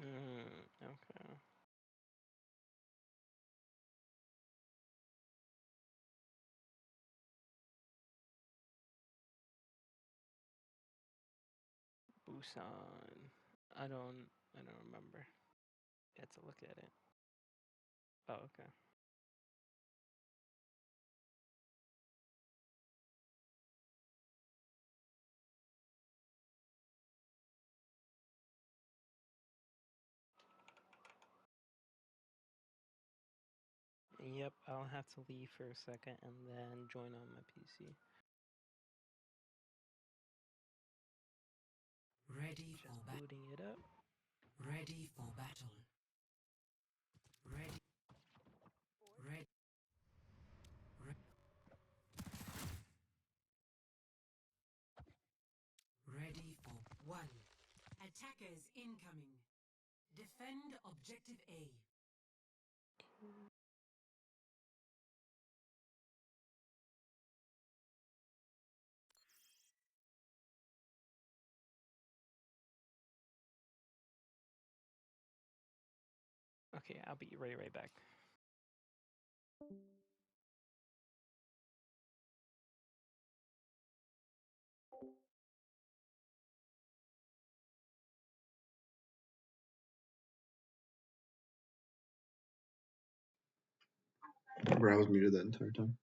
Okay. Busan. I don't remember. You have to look at it. Oh, okay. Yep, I'll have to leave for a second and then join on my PC. Ready for Just battle. booting it up. Ready for battle. Ready. Ready. Ready for one. Attackers incoming. Defend objective A. Okay, I'll be right back. Bro, I was muted that entire time.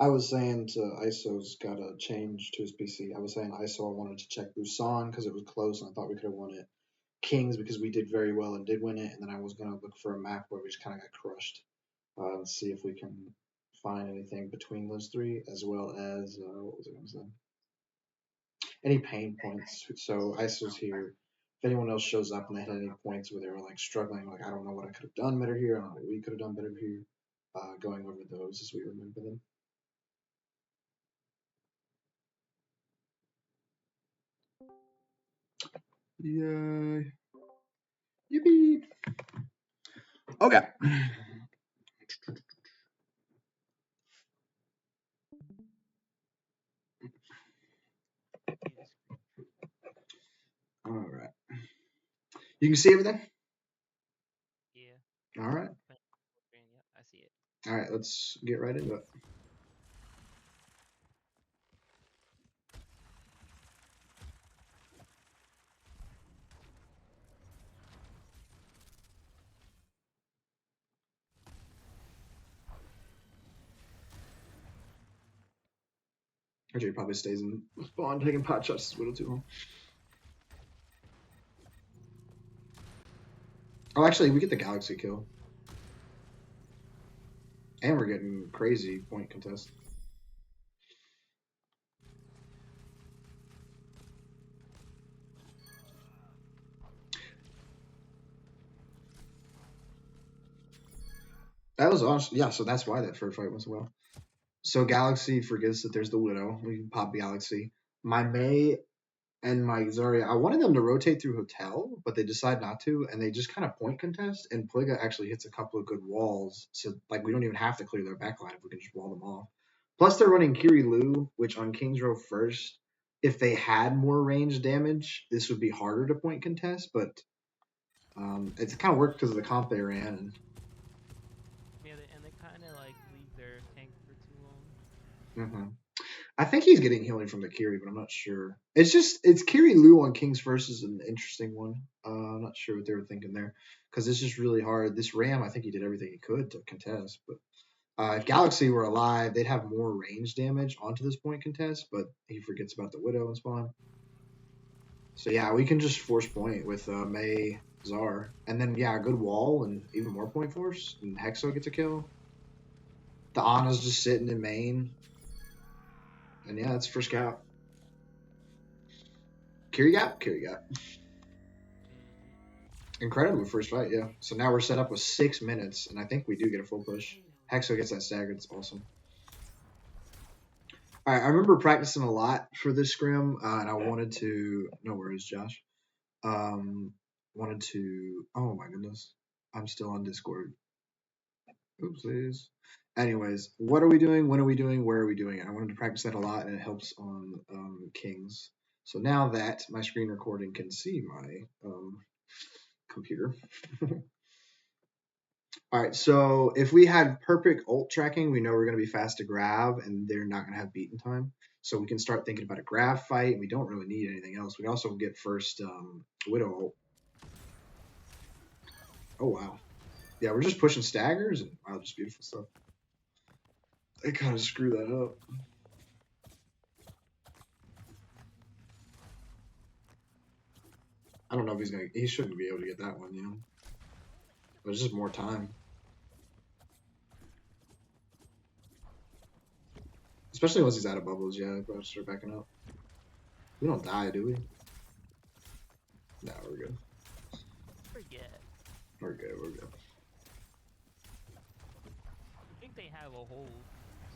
I was saying to ISO's got to change to his PC. I was saying ISO I wanted to check Busan because it was close and I thought we could have won it. Kings because we did very well and did win it, and then I was gonna look for a map where we just kind of got crushed. And see if we can find anything between those three, as well as what was I gonna say? Any pain points. So ISO's here. If anyone else shows up and they had any points where they were like struggling, like I don't know what I could have done better here, I don't know what we could have done better here. Going over those as we remember them. Yay. Yippee. Okay. All right. You can see everything? Yeah. All right. Yep, I see it. All right, let's get right into it. Actually, probably stays in spawn taking pot shots a little too long. Oh, actually, we get the Galaxy kill. And we're getting crazy point contest. That was awesome. Yeah, so that's why that first fight went so well. So Galaxy forgets that there's the Widow. We can pop Galaxy. My May and my Zarya, I wanted them to rotate through Hotel, but they decide not to, and they just kind of point contest. And Pliga actually hits a couple of good walls, so like we don't even have to clear their backline if we can just wall them off. Plus, they're running Kiri Lu, which on Kings Row first, if they had more range damage, this would be harder to point contest. But it's kind of worked because of the comp they ran. And Yeah, and they kind of like leave their tank for too long. I think he's getting healing from the Kiri, but I'm not sure. It's Kiri Lu on Kings First is an interesting one. I'm not sure what they were thinking there because it's just really hard. This Ram, I think he did everything he could to contest, but if Galaxy were alive, they'd have more range damage onto this point contest, but he forgets about the Widow and spawn. So yeah, we can just force point with May Czar, and then yeah, a good wall and even more point force, and Hexo gets a kill. The Ana's just sitting in main, and yeah, that's for scout. Kiri got. Incredible first fight, yeah. So now we're set up with 6 minutes, and I think we do get a full push. Hexo gets that staggered. It's awesome. All right, I remember practicing a lot for this scrim, and I wanted to. No worries, Josh. Wanted to. Oh my goodness. I'm still on Discord. Oopsies. Anyways, what are we doing? When are we doing? Where are we doing it? I wanted to practice that a lot, and it helps on Kings. So now that my screen recording can see my computer. All right, so if we had perfect ult tracking, we know we're going to be fast to grab, and they're not going to have beaten time. So we can start thinking about a grab fight, and we don't really need anything else. We also get first Widow ult. Oh, wow. Yeah, we're just pushing staggers, and wow, just beautiful stuff. They kind of screw that up. I don't know if he shouldn't be able to get that one, you know? There's just more time. Especially once he's out of bubbles, yeah, I'd probably start backing up. We don't die, do we? No, we're good. Forget. We're good, we're good. I think they have a hold.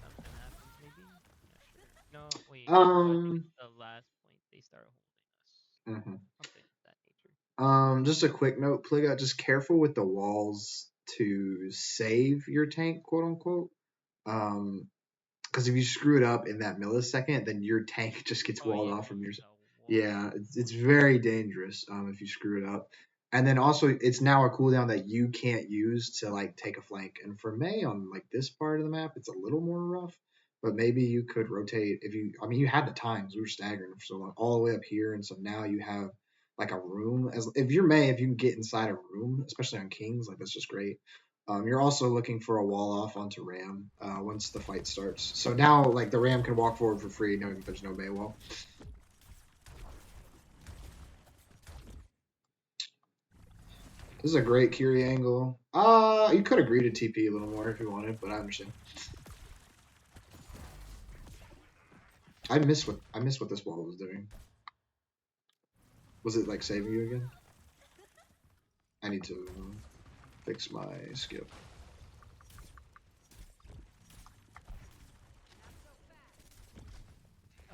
Something happens, maybe? Not sure. No, wait. I think it's the last point they start holding us. Something of that nature. Just a quick note, Pliga, just careful with the walls to save your tank, quote unquote. Because if you screw it up in that millisecond, then your tank just gets walled off from your. Yeah, it's very dangerous if you screw it up. And then also, it's now a cooldown that you can't use to like take a flank. And for May on like this part of the map, it's a little more rough. But maybe you could rotate if you. I mean, you had the times we were staggering for so long, all the way up here, and so now you have like a room. As if you're May, if you can get inside a room, especially on Kings, like that's just great. You're also looking for a wall off onto Ram once the fight starts. So now, like the Ram can walk forward for free, knowing that there's no May wall. This is a great Curie angle. You could agree to TP a little more if you wanted, but I understand. I miss what this wall was doing. Was it like saving you again? I need to fix my skip.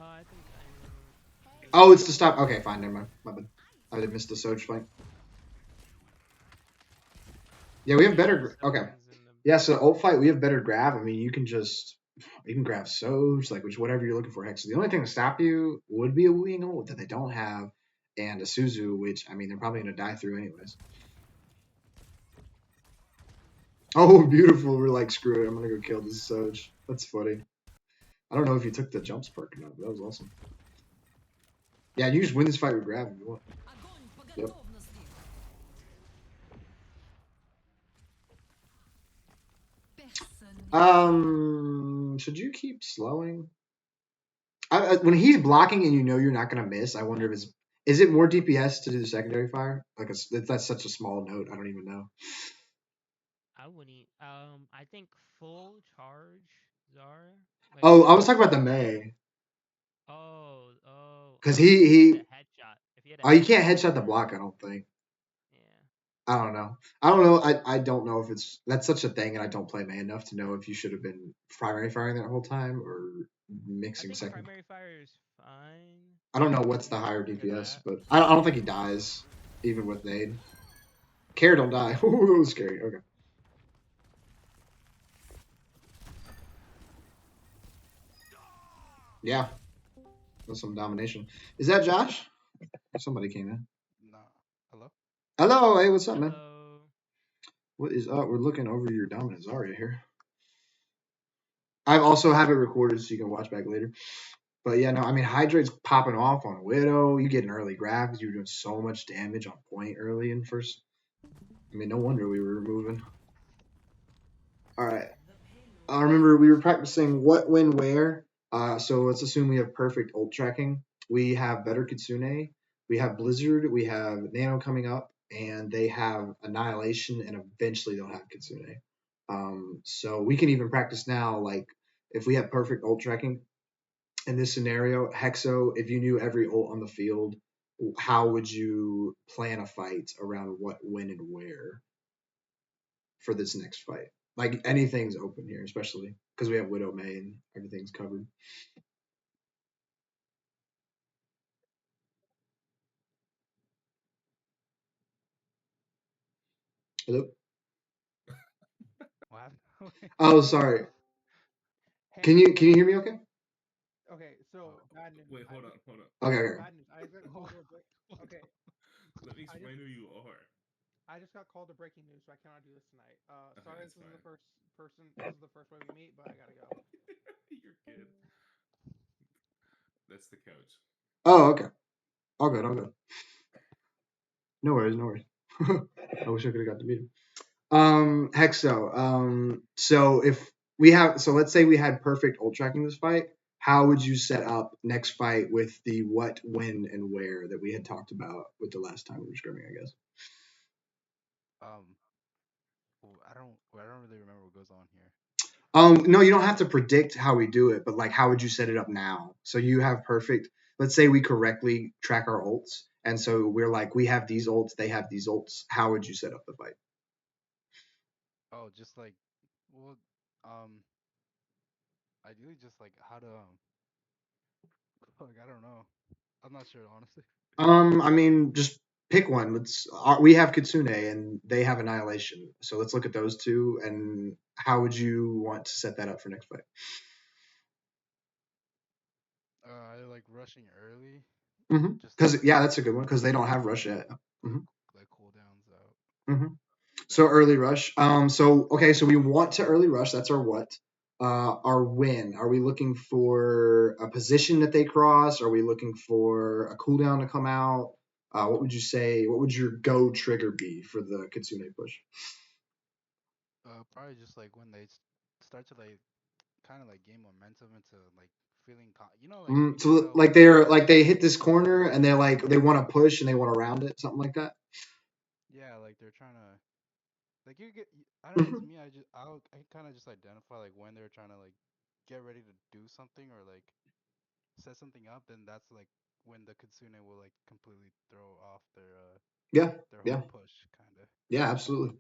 I think Oh, it's to stop. Okay, fine, never mind. My bad. I did miss the Soj fight. Yeah, we have better. Okay. Yeah, so ult fight, we have better grab. I mean, you can grab Soj, like whatever you're looking for. Hex. The only thing to stop you would be a Wooing ult that they don't have, and a Suzu, which I mean they're probably gonna die through anyways. Oh, beautiful. We're like, screw it. I'm going to go kill this Soj. That's funny. I don't know if you took the jumps perk or not, but that was awesome. Yeah, you just win this fight with grab if you want. Yep. Should you keep slowing? When he's blocking and you know you're not going to miss, I wonder if is it more DPS to do the secondary fire? Like that's such a small note. I don't even know. I wouldn't. I think full charge Zara. Like, Oh, I was talking about the May. Oh. Because If he had a headshot. If he had a oh, you can't headshot headshot the block. I don't think. Yeah. I don't know. I don't know if that's such a thing, and I don't play May enough to know if you should have been primary firing that whole time or mixing I think second. primary fire is fine. I don't know what's the higher DPS, but I don't think he dies even with nade. Care don't die. Ooh, that was scary. Okay. Yeah, that's some domination. Is that Josh? Somebody came in. Nah. Hello? Hello, hey, what's up, man? Hello. What is up? We're looking over your dominant Zarya here. I also have it recorded so you can watch back later. But yeah, no, I mean, Hydrate's popping off on Widow. You get an early grab because you were doing so much damage on point early in first. I mean, no wonder we were moving. All right. I remember we were practicing what, when, where. So let's assume we have perfect ult tracking. We have better Kitsune. We have Blizzard. We have Nano coming up, and they have Annihilation, and eventually they'll have Kitsune. So we can even practice now, like if we have perfect ult tracking in this scenario, Hexo, if you knew every ult on the field, how would you plan a fight around what, when, and where for this next fight? Like anything's open here, especially because we have Widow May and everything's covered. Hello? What? Wait. Oh, sorry. Hey, Can you hear me? Okay. okay. So bad news. Wait, hold on, hold on. Okay. Okay. Bad news. I just got called to a break. Hold Okay, on. Let me I just explain who you are. I just got called to breaking news, so I cannot do this tonight. Okay, Sorry, that's this is the fine. first person. This is the first way we meet, but I gotta go. You're good. That's the couch. Oh, okay. All good. All good. No worries. No worries. I wish I could have got to meet him. Hexo. So if we have, so let's say we had perfect ult tracking this fight. How would you set up next fight with the what, when, and where that we had talked about with the last time we were scrimming? I guess. Um, I don't really remember what goes on here. No, you don't have to predict how we do it, but like, how would you set it up now? So you have perfect. Let's say we correctly track our ults, and so we're like, we have these ults, they have these ults. How would you set up the fight? Oh, just like, well, um, ideally, just like how to, like I don't know. I'm not sure honestly. I mean, just pick one. We have Kitsune and they have Annihilation, so let's look at those two. And how would you want to set that up for next fight? I like rushing early, just to Because yeah, that's a good one because they don't have rush yet. hmm like cooldowns out. hmm So early rush. So okay, so we want to early rush. That's our what. Our win. Are we looking for a position that they cross? Are we looking for a cooldown to come out? What would you say? What would your go trigger be for the Kitsune push? Probably just like when they start to like kind of like gain momentum into like feeling, like you can So tell like when they're like they hit this corner and they're like they want to push and they want to round it, something like that. yeah, like they're trying to like I don't know. To hmm me, I kind of just identify like when they're trying to like get ready to do something or like set something up, then that's like when the Kitsune will like completely throw off Yeah, their yeah, whole push kind of. yeah, absolutely.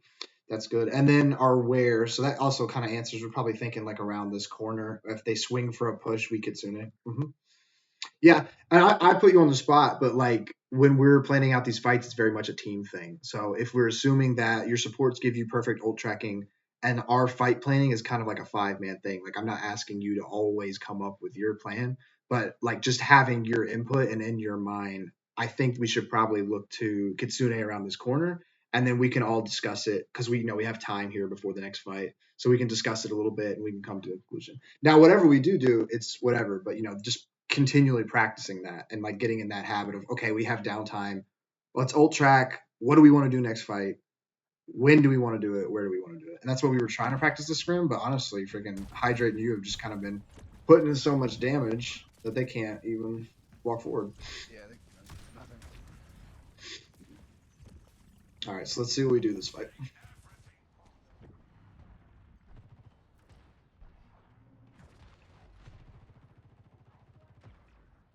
That's good. And then our where, so that also kind of answers. We're probably thinking like around this corner. If they swing for a push, we Kitsune. Yeah, and I put you on the spot, but like when we're planning out these fights, it's very much a team thing. So if we're assuming that your supports give you perfect ult tracking, and our fight planning is kind of like a 5-man thing. Like I'm not asking you to always come up with your plan, but like just having your input and in your mind, I think we should probably look to Kitsune around this corner, and then we can all discuss it because we know we have time here before the next fight, so we can discuss it a little bit and we can come to a conclusion. Now, whatever we do, it's whatever. But just continually practicing that and like getting in that habit of okay, we have downtime. Let's ult track. What do we want to do next fight? When do we want to do it? Where do we want to do it? And that's what we were trying to practice the scrim. But honestly, freaking Hydrate and you have just kind of been putting in so much damage that they can't even walk forward. Yeah, nothing. All right, so let's see what we do this fight.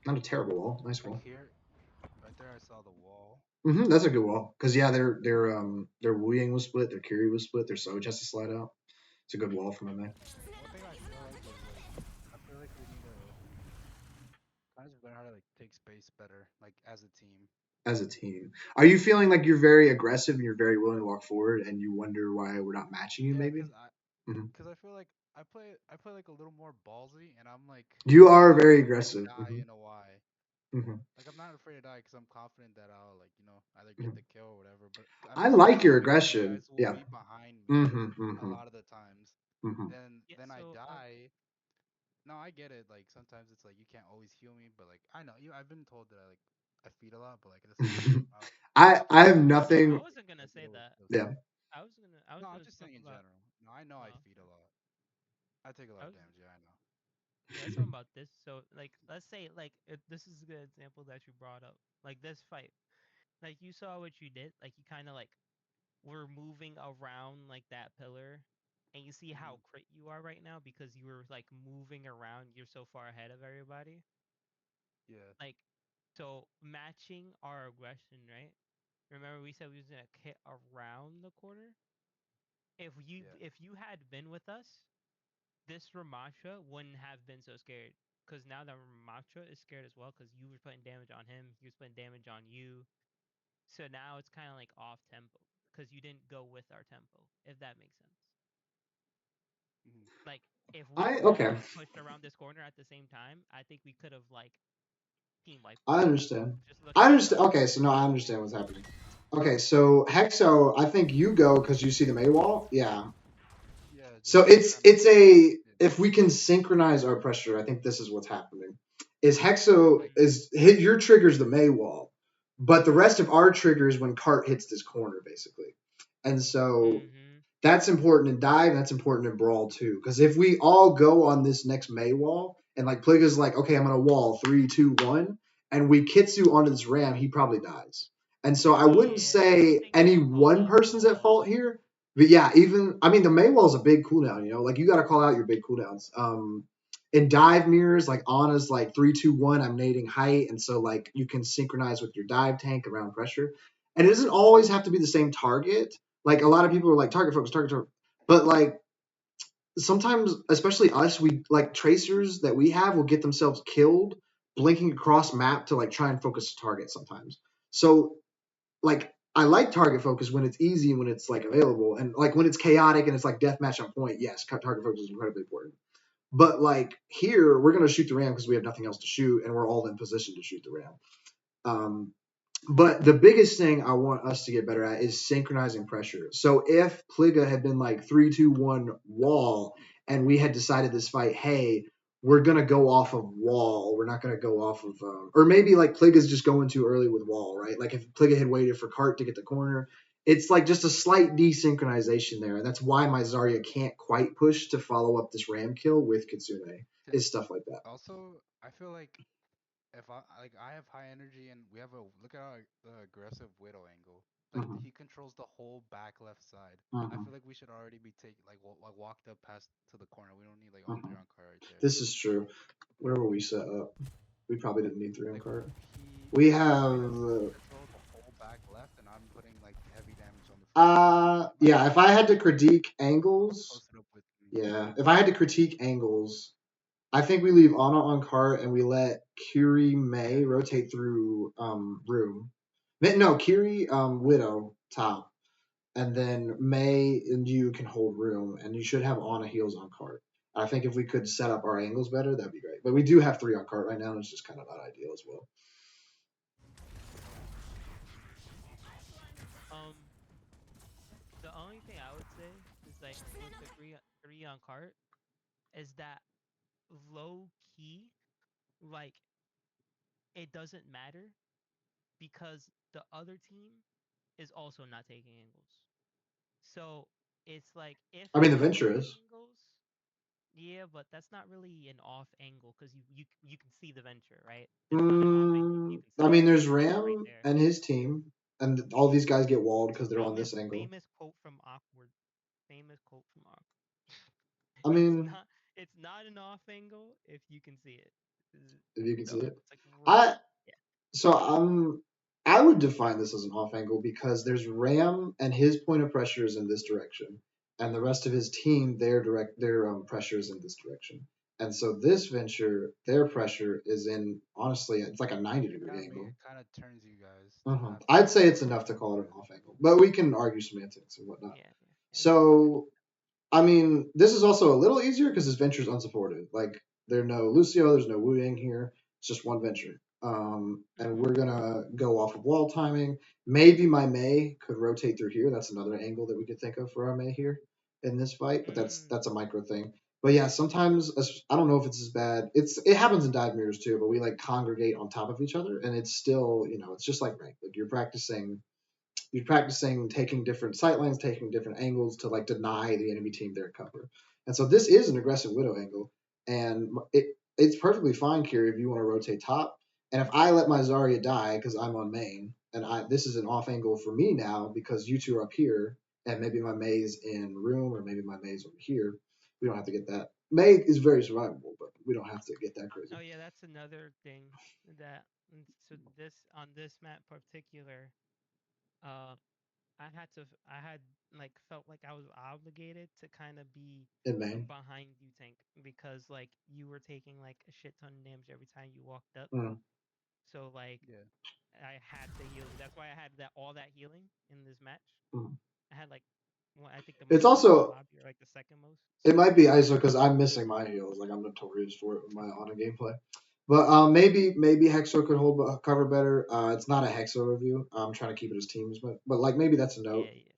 Not a terrible wall. Nice Like wall. here, right there, I saw the wall. That's a good wall because yeah, their Wu Yang was split, their Kiri was split, their Soj has to slide out. It's a good wall for my man. One thing I feel like is like I feel like we need to kind of just learn how to like take space better, like as a team. As a team. Are you feeling like you're very aggressive and you're very willing to walk forward, and you wonder why we're not matching you? Yeah, Maybe. hmm cause I feel like I play like a little more ballsy, and You I'm are not very afraid to aggressive. die in a Y. hmm Like I'm not afraid to die because I'm confident that I'll like either get hmm the kill or whatever. But I'm I just like your afraid because you aggression. guys will Yeah. be behind me hmm a hmm lot of the times. hmm Yeah. Then I So die. No, I get it. Like sometimes it's like you can't always heal me, but like I know I've been told that I feed a lot, but like at the same time I have I nothing. wasn't gonna say deal with that. those Yeah. things. I was No, I'm gonna just talk saying in about. general. No, I know I Uh, feed a lot. I take a lot I of was damage. Yeah, I know. yeah, talking about this. So like, let's say like this is a good example that you brought up. Like this fight, like you saw what you did. Like you kind of like were moving around like that pillar, and you see Hmm. how crit you are right now because you were like moving around. You're so far ahead of everybody. Yeah, Like, so matching our aggression, right? Remember we said we was gonna hit around the corner. yeah, If you had been with us, this Ramattra wouldn't have been so scared. Because now that Ramattra is scared as well, because you were putting damage on him, he was putting damage on you. So now it's kind of like off tempo because you didn't go with our tempo, if that makes sense. Like if we I okay. all pushed around this corner at the same time, I think we could have like team wiped them. I understand. Just I looking at understand. the Okay, so no, I understand what's happening. Okay, so Hexo, I think you go because you see the May wall. Yeah. Yeah, So just it's kind of it's a yeah, if we can synchronize our pressure, I think this is what's happening. Is Hexo like is hit your triggers the May wall, but the rest of our triggers when cart hits this corner basically. And so mm-hmm. that's important in dive. And that's important in brawl too. Because if we all go on this next May wall and like Pliga's like, okay, I'm gonna wall 3, 2, 1, and we Kitsu onto this ram, he probably dies. And so I wouldn't Yeah, I don't say think any we'll call one out the person's at wall. fault here. But yeah, even I mean the May wall is a big cooldown. Like you got to call out your big cooldowns. In dive mirrors, like Anna's like 3, 2, 1, I'm nading height, and so like you can synchronize with your dive tank around pressure. And it doesn't always have to be the same target. Like a lot of people are like target focus, target focus. But like sometimes, especially us, we like tracers that we have will get themselves killed blinking across map to like try and focus a target sometimes. So like I like target focus when it's easy and when it's like available, and like when it's chaotic and it's like deathmatch on point. Yes, target focus is incredibly important. But like here, we're gonna shoot the ram because we have nothing else to shoot, and we're all in position to shoot the ram. Um, but the biggest thing I want us to get better at is synchronizing pressure. So if Pliga had been like 3, 2, 1 wall, and we had decided this fight, hey, we're gonna go off of wall. We're not gonna go off of, or maybe like Pliga's just going too early with wall, right? Like if Pliga had waited for Cart to get the corner, it's like just a slight desynchronization there, and that's why my Zarya can't quite push to follow up this ram kill with Kitsune. t- Is stuff like that. also I feel like if I have high energy and we have a look at our aggressive widow angle. Like Mm-hmm. he controls the whole back left side. I Mm-hmm. feel like we should already be taking like walked up past to the corner. We don't need like on Mm-hmm. three on car right there. This is true. Where were we set up? We probably didn't need 3 on Like cart. he We he have has control of the whole back left, and I'm putting like heavy damage on the front side. Like yeah, if I had to critique angles, posted up with me. yeah, if I had to critique angles, I think we leave Ana on cart and we let Kiri May Yeah, rotate through room. No, Kiri Widow top, and then May and you can hold room, and you should have Ana heals on cart. I think if we could set up our angles better, that'd be great. But we do have 3 on cart right now, and it's just kind of not ideal as well. Um, the only thing I would say is like with the three on cart is that low key, like it doesn't matter because the other team is also not taking angles. So it's like if I mean, the we venture take is. angles, yeah, but that's not really an off angle because you can see the venture, right? It's not an off angle if you can I see mean, it. there's It's right Ram there. and his team, and all these guys get walled It's because they're on this angle. famous quote from Awkward. Famous quote from Awkward. I It's mean, not it's not an off angle if you can see it. if you can see So it, it's like I yeah. so I would define this as an off angle because there's Ram and his point of pressure is in this direction, and the rest of his team their pressure is in this direction, and so this venture their pressure is in honestly it's like a 90-degree angle. it kind of turns you guys to Uh-huh. have I'd say to it's go enough to forward. call it an Yeah. off angle, but we can argue semantics and whatnot. Yeah, yeah. It's fine. So I mean, this is also a little easier because this venture is unsupported. Like, there's no Lucio, there's no Wu Yang here. It's just one venture. And Mm-hmm. we're gonna go off of wall timing. Maybe my May could rotate through here. That's another angle that we could think of for our May here in this fight. But that's Mm. that's a micro thing. But yeah, sometimes I don't know if it's as bad. It happens in dive mirrors too. But we like congregate on top of each other, and it's still it's just like rank. Like you're practicing taking different sightlines, taking different angles to like deny the enemy team their cover. And so this is an aggressive widow angle, and it's perfectly fine, Kiri, if you want to rotate top. And if I let my Zarya die because I'm on main, and this is an off angle for me now because you two are up here, and maybe my May's in room or maybe my May's over here. We don't have to get that. May is very survivable, but we don't have to get that crazy. Oh yeah, that's another thing that so this on this map particular, uh, I had like felt like I was obligated to kind of be In main. behind you tank because like you were taking like a shit ton of damage every time you walked up. Mm, So like Yeah. I had to heal you. That's why I had that all that healing in this match. mm. I had like Well, I think the It's most used in the also lobby or like the second most. it So might be ISO because I'm missing my heals. Like I'm notorious for it with my auto gameplay. But maybe Hexo could hold cover better. It's not a Hexo review. I'm trying to keep it as teams, but like maybe that's a note. yeah, yeah.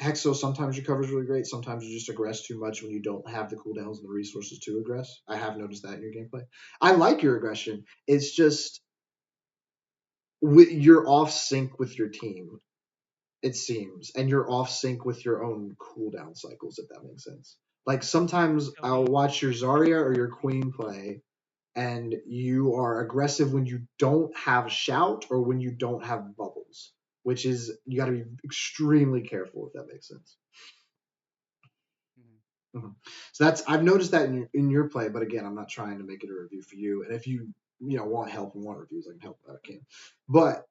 Hexo sometimes recovers really great. Sometimes you just aggress too much when you don't have the cooldowns and the resources to aggress. I have noticed that in your gameplay. I like your aggression. It's just you're off sync with your team. It seems, and you're off sync with your own cooldown cycles. If that makes sense. Like sometimes So I'll we watch your Zarya or your Queen play, and you are aggressive when you don't have shout or when you don't have bubbles, which is you got to be extremely careful if that makes sense. Mhm. Mhm. So that's I've noticed that in your play, but again, I'm not trying to make it a review for you. And if you want help and want reviews, I can help. I can. But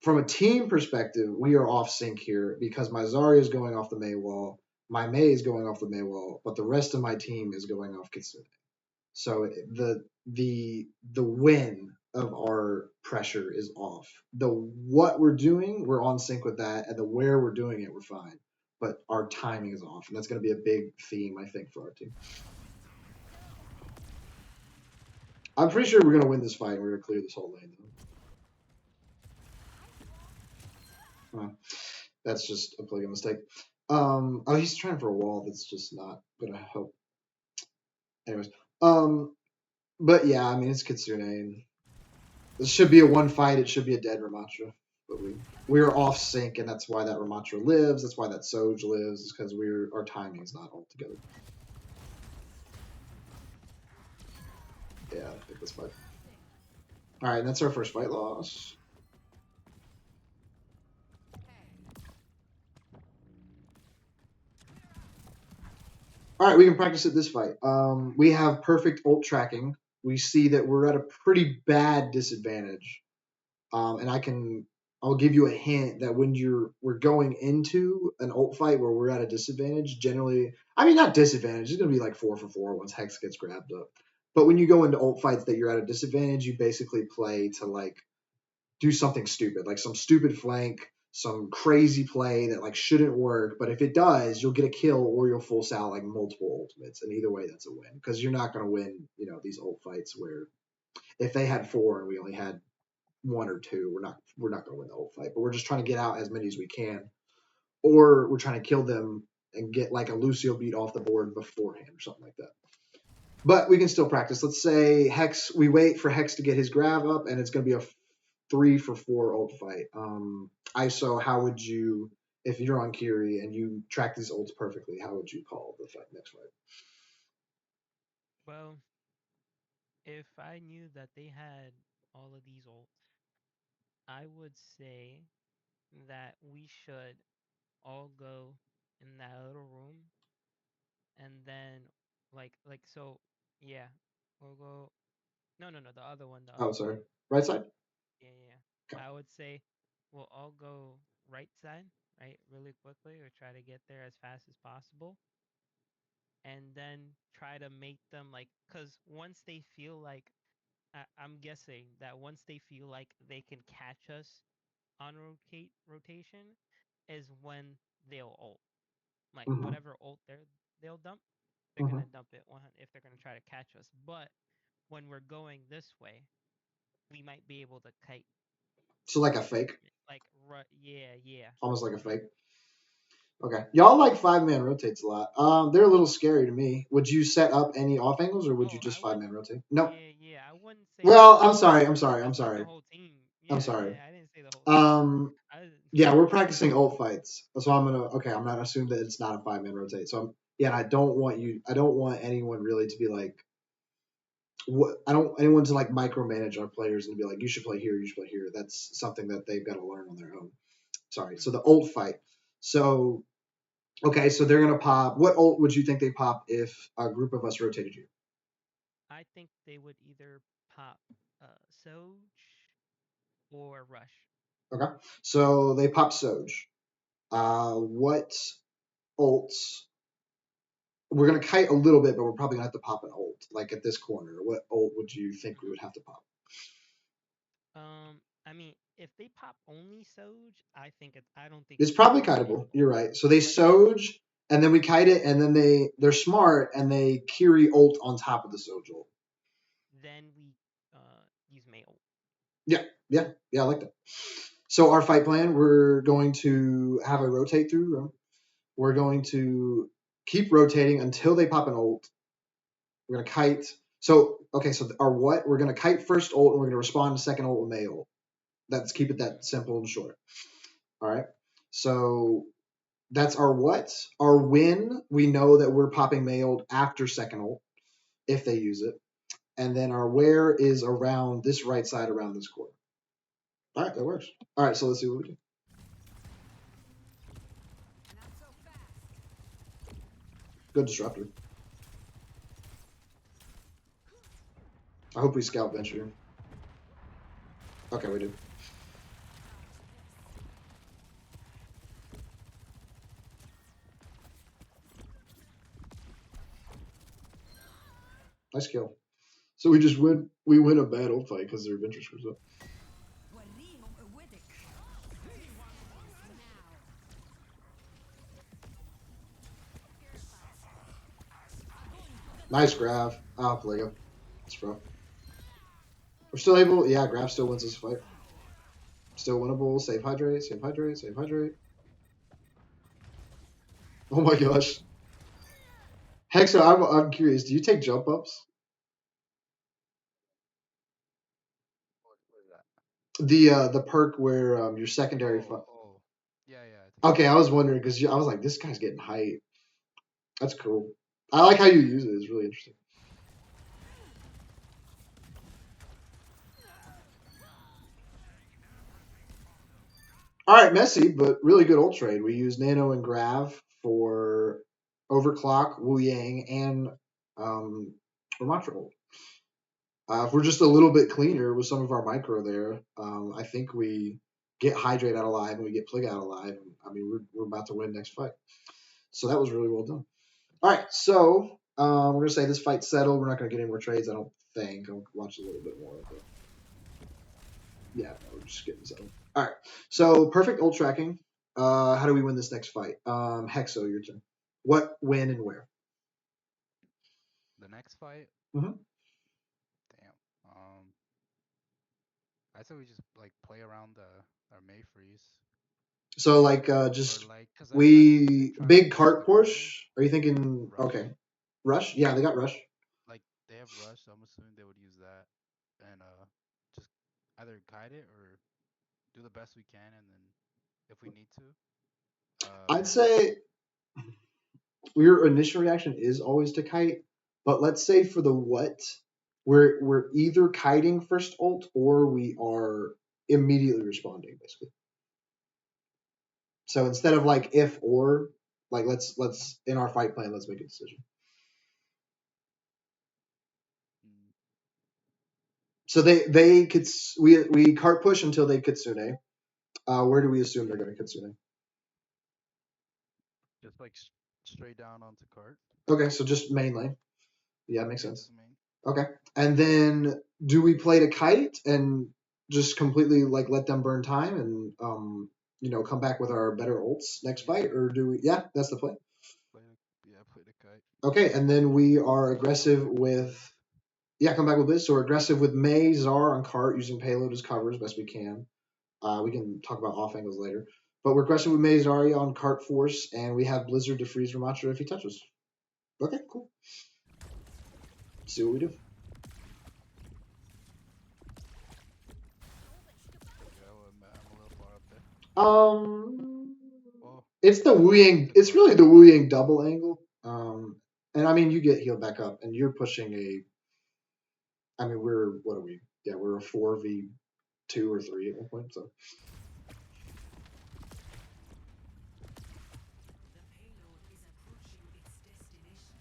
from a team perspective, we are off sync here because my Zarya is going off the May wall, my May is going off the May wall, but the rest of my team is going off Kitsune. So the win of our pressure is off. The what we're doing, we're on sync with that, and the where we're doing it, we're fine. But our timing is off, and that's going to be a big theme, I think, for our team. I'm pretty sure we're going to win this fight. And we're going to clear this whole lane, though. That's just a play mistake. Oh, he's trying for a wall. That's just not going to help. Anyways, but yeah, I mean it's Kitsune, and this should be a one fight. It should be a dead Ramattra, but we're off sync, and that's why that Ramattra lives. That's why that Soj lives. Is because our timing's not all together. Yeah, I think this fight. All right, and that's our first fight loss. All right, we can practice at this fight. We have perfect ult tracking. We see that we're at a pretty bad disadvantage. And I'll give you a hint that when we're going into an ult fight where we're at a disadvantage, generally, I mean, not disadvantage, it's going to be like 4 for 4 once Hex gets grabbed up. But when you go into ult fights that you're at a disadvantage, you basically play to like do something stupid, like some stupid flank, some crazy play that like shouldn't work. But if it does, you'll get a kill or you'll force out like multiple ultimates. And either way, that's a win because you're not going to win, these ult fights where if they had 4 and we only had 1 or 2, we're not going to win the whole fight. But we're just trying to get out as many as we can, or we're trying to kill them and get like a Lucio beat off the board beforehand or something like that. But we can still practice. Let's say Hex. We wait for Hex to get his grab up, and it's going to be a 3 for 4 ult fight. ISO, how would you, if you're on Kiri and you track these ults perfectly, how would you call the next fight? Well, if I knew that they had all of these ults, I would say that we should all go in that little room and then like so yeah, we'll go no, the other one, the Oh, other one. sorry. Right side. Yeah, yeah. Okay. I would say we'll all go right side, right, really quickly, or try to get there as fast as possible, and then try to make them like, cause once they feel like, I'm guessing that once they feel like they can catch us on rotation, is when they'll ult. Like Mm-hmm. whatever ult they'll dump, they're Mm-hmm. gonna dump it if they're gonna try to catch us. But when we're going this way, we might be able to kite. So like a fake, Like yeah, yeah. almost like a fake. Okay. Y'all like 5-man rotates a lot. They're a little scary to me. Would you set up any off angles or would you Oh, I just would. 5-man rotate? No. Yeah, yeah. I wouldn't say the Well, whole I'm sorry. team. I'm sorry. I I'm said sorry. the whole team. I'm Yeah, sorry. yeah. I didn't say the whole team. Um, I yeah, we're practicing ult fights. So okay, I'm not assuming that it's not a 5-man rotate. So yeah, and I don't want anyone really to be like, I don't anyone to like micromanage our players and be like, you should play here, you should play here. That's something that they've got to learn on their own. Sorry. So Mhm. the ult fight. So okay, so they're gonna pop. What ult would you think they pop if a group of us rotated you? I think they would either pop Soj or Rush. Okay, so they pop Soj. What ults? We're gonna kite a little bit, but we're probably gonna have to pop an ult. Like at this corner, what ult would you think we would have to pop? Um, I mean, if they pop only Soj, I don't think It's it's probably super kiteable. kiteable. You're right. So they But if Soj, and then we kite it, and then they're smart, and they Kiri ult on top of the Soj ult. then we use Mail. Yeah, I like that. So our fight plan, we're going to have a rotate through room. We're going to keep rotating until they pop an ult. We're gonna kite. So okay, so our what? We're gonna kite first ult, and we're gonna respond to second ult with May ult. Let's keep it that simple and short. All right. So that's our what. Our win, we know that we're popping May ult after second ult if they use it, and then our where is around this right side around this corner. All right, that works. All right, so let's see what we do. Good disruptor. I hope we scout venture. Okay, we did. Nice kill. So we just win. We win a battle fight because their venture screws up. Nice grab. Ah, Lego. That's rough. We're still able. Yeah, grab still wins this fight. Still winnable. Save hydrate. Save hydrate. Save hydrate. Oh my gosh. Hexo, I'm curious. Do you take jump ups? What is that? The perk where your secondary. Oh. Yeah, I think Okay, I was wondering because I was like, this guy's getting hype. That's cool. I like how you use it. It's really interesting. All right, messy, but really good ult trade. We use Nano and Grav for Overclock, Wu Yang, and Ramatra ult. If we're just a little bit cleaner with some of our micro there, I think we get Hydrate out alive and we get Plig out alive. I mean, we're about to win next fight. So that was really well done. All right, so we're going to say this fight's settled. We're not going to get any more trades, I don't think. I'll watch a little bit more. But yeah, no, we're just getting settled. All right, so perfect ult tracking. How do we win this next fight? Hexo, your turn. What, when, and where? the next fight. Mhm. Damn. I say we just like play around our May freeze, So like or just like, cause I'm we trying to big force cart the corner. Porsche? Are you thinking Rush. okay? Rush? Yeah, they got rush. Like they have rush, so I'm assuming they would use that, and just either guide it or do the best we can, and then if we need to, I'd maybe. say your initial reaction is always to kite, but let's say for the what, we're either kiting first ult or we are immediately responding basically. So instead of like if or, like let's in our fight plan, let's make a decision. Mm, So they could we cart push until they kitsune. Where do we assume they're going to kitsune? just like straight down onto cart. Okay, so just main lane. Yeah, makes Yeah, sense. just main. Okay. And then do we play to kite and just completely like let them burn time and come back with our better ults next Yeah, fight, or do we? Yeah, that's the play. play the kite. Okay, and then we are Come aggressive back with with Blizz. come back with this. So we're aggressive with Mei Zar on cart using payload as cover as best we can. We can talk about off angles later, but we're aggressive with Mei Zarya on cart force, and we have Blizzard to freeze Ramatra if he touches. Okay, cool. See what we do. Yeah, well, I'm a little far up there. Um, Well, it's the Wu I guess Yang. if It's really the Wu Yang double angle. And I mean, you get healed back up, and you're pushing a. I mean, we're what are we? Yeah, we're a 4v2 or 3 at one point. So The payload is approaching its destination.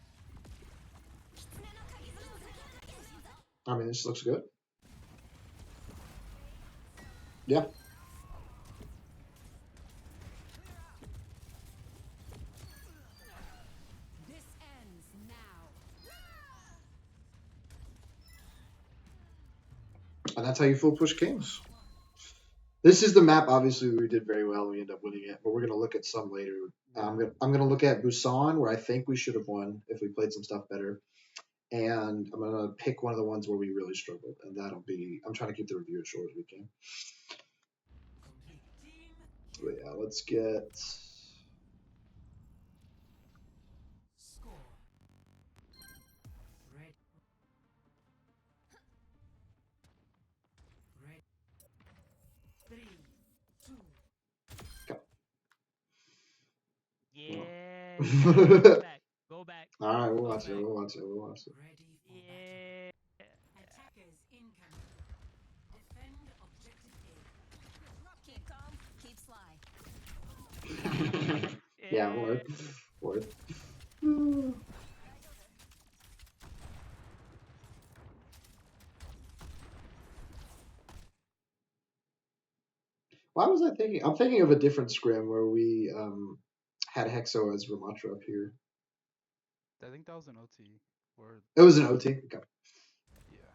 I mean, this looks good. Yeah. This ends now. And that's how you full push kings. This is the map. Obviously, we did very well. We ended up winning it, but we're gonna look at some later. Yeah. I'm gonna look at Busan, where I think we should have won if we played some stuff better, and I'm gonna pick one of the ones where we really struggled, and that'll be. I'm trying to keep the review as short as we can. Team But kill. yeah, let's get. Score. Red. Red. 3, 2. Yeah, you gotta go back. Go back. All right, we'll Go watch it. back. We'll watch it. We'll watch it. Ready for battle. Yeah. Attackers incoming. Defend objective A. Keep calm, keep sly. Yeah, Yeah. worth. Why was I thinking? I'm thinking of a different scrim where we had Hexo as Ramatra up here. I think that was an OT. Or It was an OT. Okay. yeah.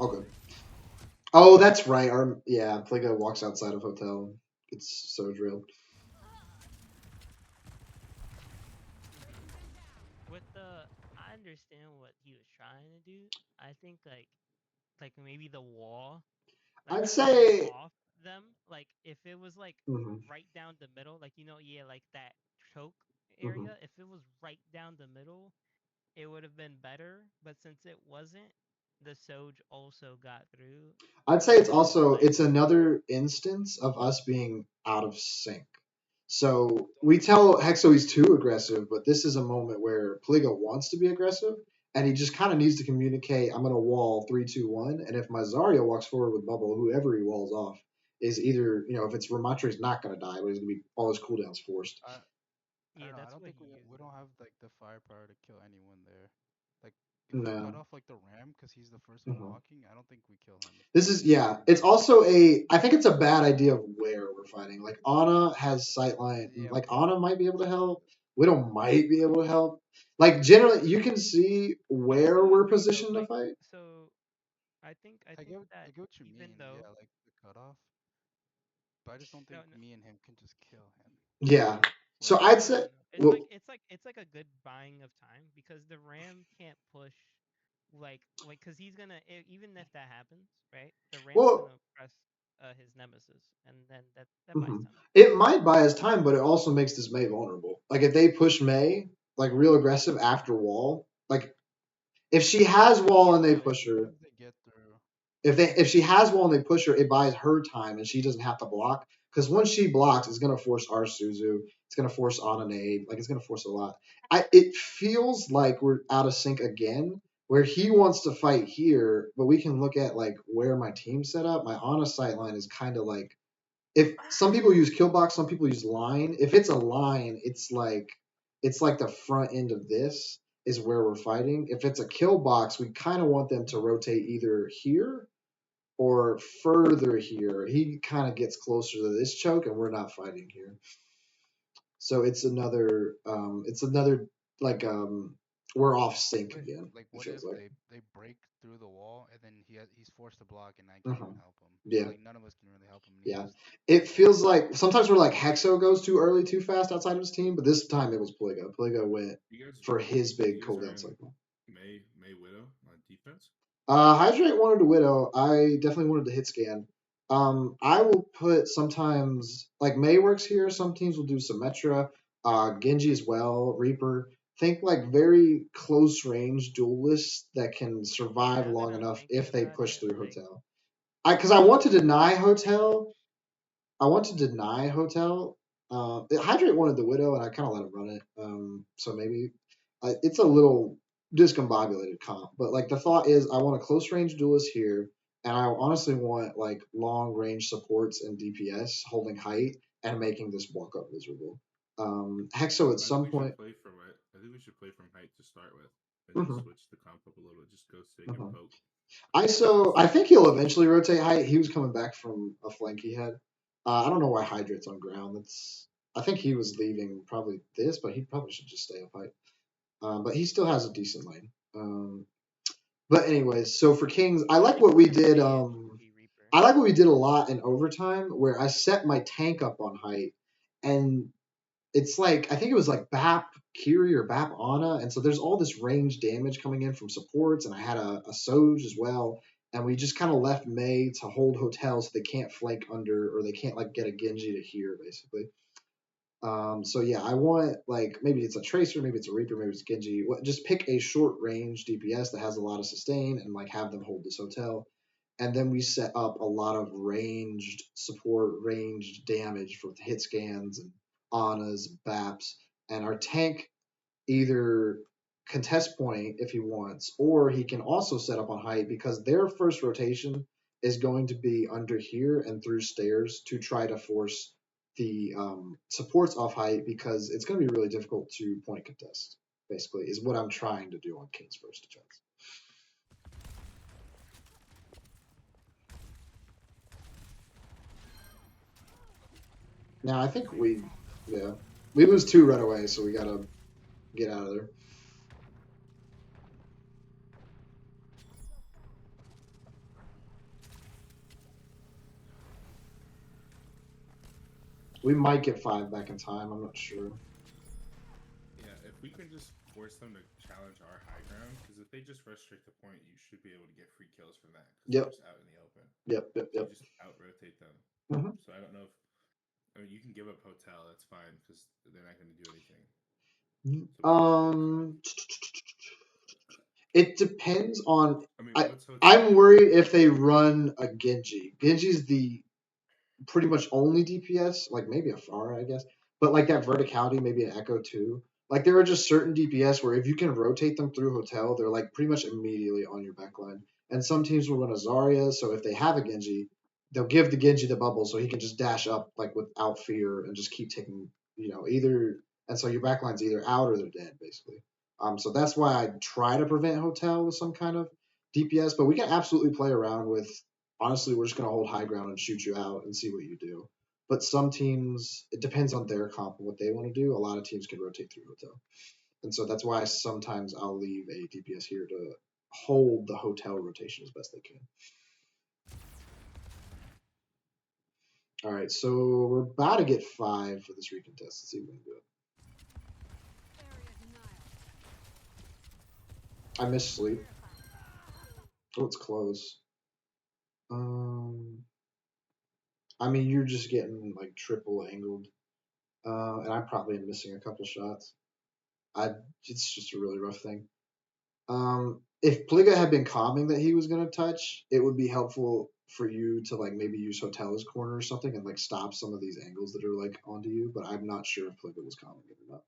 All good. Oh, that's right. Pliga walks outside of hotel. It's so drilled. With the, I understand what he was trying to do. I think like maybe the wall, like I'd coming say. off them, like if it was like Mhm, right down the middle, like yeah, like that choke mhm. area. If it was right down the middle, it would have been better. But since it wasn't, the Soj also got through, I'd say and it's then also like it's another instance of us being out of sync. So we Don't tell Hexo he's too aggressive, but this is a moment where Pliga wants to be aggressive, and he just kind of needs to communicate. I'm gonna wall 3-2-1, and if my Zarya walks forward with bubble, whoever he walls off is either if it's Ramatra, he's not gonna die, but he's gonna be all his cooldowns forced. I yeah, don't know. I that's don't what think he we uses. don't have like the firepower to kill anyone there. Like if we cut No. off like the ram because he's the first one Mhm. walking, I don't think we kill him. This is yeah. It's also I think it's a bad idea of where we're fighting. Like Ana has sightline. Yeah, Like Widow. Ana might be able to help. Widow might be able to help. Like generally, you can see I where do we're agree though. positioned to Like fight. so, I think I that get what you even mean. though Yeah, like the cutoff, but I just don't no, think no me and him can just kill him. Yeah. So Like I'd no, say no, no. well. It's like a good buying of time because the Ram can't push like because he's gonna even if that happens, right? The Ram's Well. gonna press his nemesis, and then that buys Mhm. time. It might buy us time, but it also makes this May vulnerable. Like if they push May like real aggressive after wall, like if she has wall and they yeah, as push soon her, as they get through. if she has wall and they push her, it buys her time and she doesn't have to block. Because once she blocks, it's gonna force our Suzu. It's gonna force on an aid. Like it's gonna force a lot. It feels like we're out of sync again, where he wants to fight here, but we can look at like where my team's set up. My Ana sight line is kind of like if some people use kill box, some people use line. If it's a line, it's like the front end of this is where we're fighting. If it's a kill box, we kind of want them to rotate either here or further here. He kind of gets closer to this choke, and we're not fighting here. So it's another like we're off sync again. It What feels if like. they break through the wall and then he's forced to block and I can't Uh-huh. even help him, or Yeah, like none of us can really help him and he yeah. just It walls feels off. like sometimes we're like Hexo goes too early, too fast outside of his team, but this time it was Pliga. Pliga went You guys, for his big you guys are cooldown in cycle. May Widow on defense. Hydrate wanted to Widow. I definitely wanted to hit scan. I will put sometimes like May works here. Some teams will do Symmetra, Genji as well, Reaper. Think like very close range duelists that can survive Now that long I'm enough thinking if they about push it, through like Hotel. Because I want to deny yeah, Hotel. I want to deny Hotel. Hydrate wanted the Widow, and I kind of let him run it. So maybe it's a little discombobulated comp, but like the thought is, I want a close range duelist here, and I honestly want like long range supports and DPS holding height and making this walk up miserable. Hexo at I think some we should point. play from it. I think we should play from height to start with, and then Mhm, switch the comp up a little. Just go sig and mhm. poke. ISO, I think he'll eventually rotate height. He was coming back from a flank he had. I don't know why Hydrate's on ground. I think he was leaving probably this, but he probably should just stay up height. But he still has a decent lane. But anyways, so for Kings, I I like think what he's we gonna did. stay if he Reaper. I like what we did a lot in overtime, where I set my tank up on height, and it's like I think it was like BAP Kiri or BAP Ana, and so there's all this range damage coming in from supports, and I had a Soj as well, and we just kind of left Mei to hold hotels so they can't flank under or they can't like get a Genji to here basically. So yeah, I want like maybe it's a Tracer, maybe it's a Reaper, maybe it's Genji. Just pick a short range DPS that has a lot of sustain and like have them hold this hotel. And then we set up a lot of ranged support, ranged damage for hit scans and Anas, BAPs, and our tank either contest point if he wants, or he can also set up on height because their first rotation is going to be under here and through stairs to try to force the supports off height because it's going to be really difficult to point contest. Basically, is what I'm trying to do on King's first defense. Now I think we lose 2 right away, so we gotta get out of there. We might get 5 back in time. I'm not sure. Yeah, if we can just force them to challenge our high ground, because if they just restrict the point, you should be able to get free kills from that. Because Yep. they're just out in the open. Yep. You just out rotate them. Mm-hmm. So I don't know if you can give up hotel. That's fine because they're not going to do anything. It depends on. I mean, I'm worried if they run a Genji. Genji's the pretty much only DPS, like maybe a Pharah, I guess, but like that verticality, maybe an Echo too. Like there are just certain DPS where if you can rotate them through hotel, they're like pretty much immediately on your backline. And some teams will run a Zarya, so if they have a Genji, they'll give the Genji the bubble so he can just dash up like without fear and just keep taking, either. And so your backline's either out or they're dead, basically. So that's why I try to prevent hotel with some kind of DPS, but we can absolutely play around with. Honestly, we're just going to hold high ground and shoot you out and see what you do. But some teams, it depends on their comp and what they want to do. A lot of teams can rotate through hotel. And so that's why sometimes I'll leave a DPS here to hold the hotel rotation as best they can. All right, so we're about to get 5 for this recontest. Let's see if we can do it. I missed sleep. Oh, it's close. I mean, you're just getting like triple angled. And I probably am missing a couple shots. It's just a really rough thing. If Pliga had been calming that he was going to touch, it would be helpful for you to like maybe use Hotel as corner or something and like stop some of these angles that are like onto you. But I'm not sure if Pliga was calming it or not.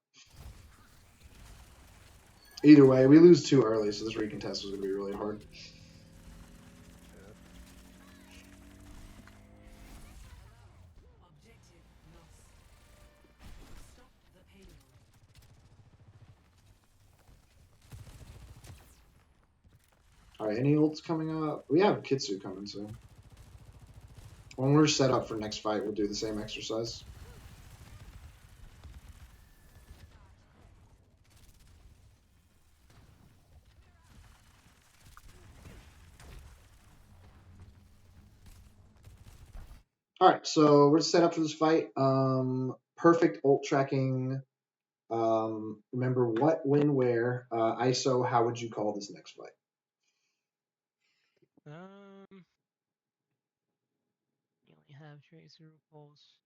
Either way, we lose too early, so this recontest was going to be really hard. All right, any ults coming up? We have Kitsu coming soon. When we're set up for next fight, we'll do the same exercise. All right, so we're set up for this fight. Perfect ult tracking. Remember what, when, where. ISO, how would you call this next fight? You only have Tracer Pulse.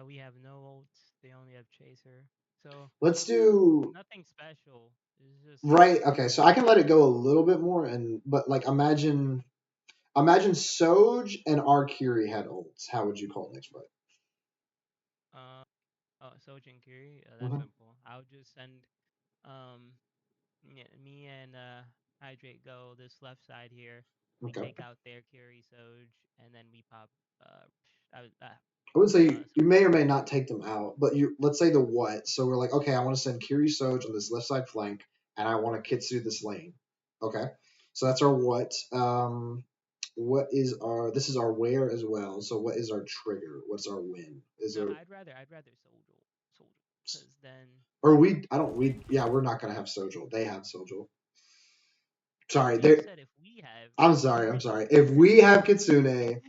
We have no ults. They only have Chaser. So let's do nothing special. It's just right. Okay, so I can let it go a little bit more, but like imagine Soj and Arkiri had ults. How would you call it next fight? Soj and Kiri. That's simple. I would just send me and Hydrate go this left side here. We take out their Kiri Soj, and then we pop. I would say you may or may not take them out, but let's say the what. So we're like, okay, I want to send Kiri Soj on this left side flank, and I want to Kitsu this lane. Okay, so that's our what. What is our? This is our where as well. So what is our trigger? What's our win? I'd rather Sojul, because then. Or we're not gonna have Sojul. They have Sojul. Sorry, you said if we we have. I'm sorry. If we have Kitsune,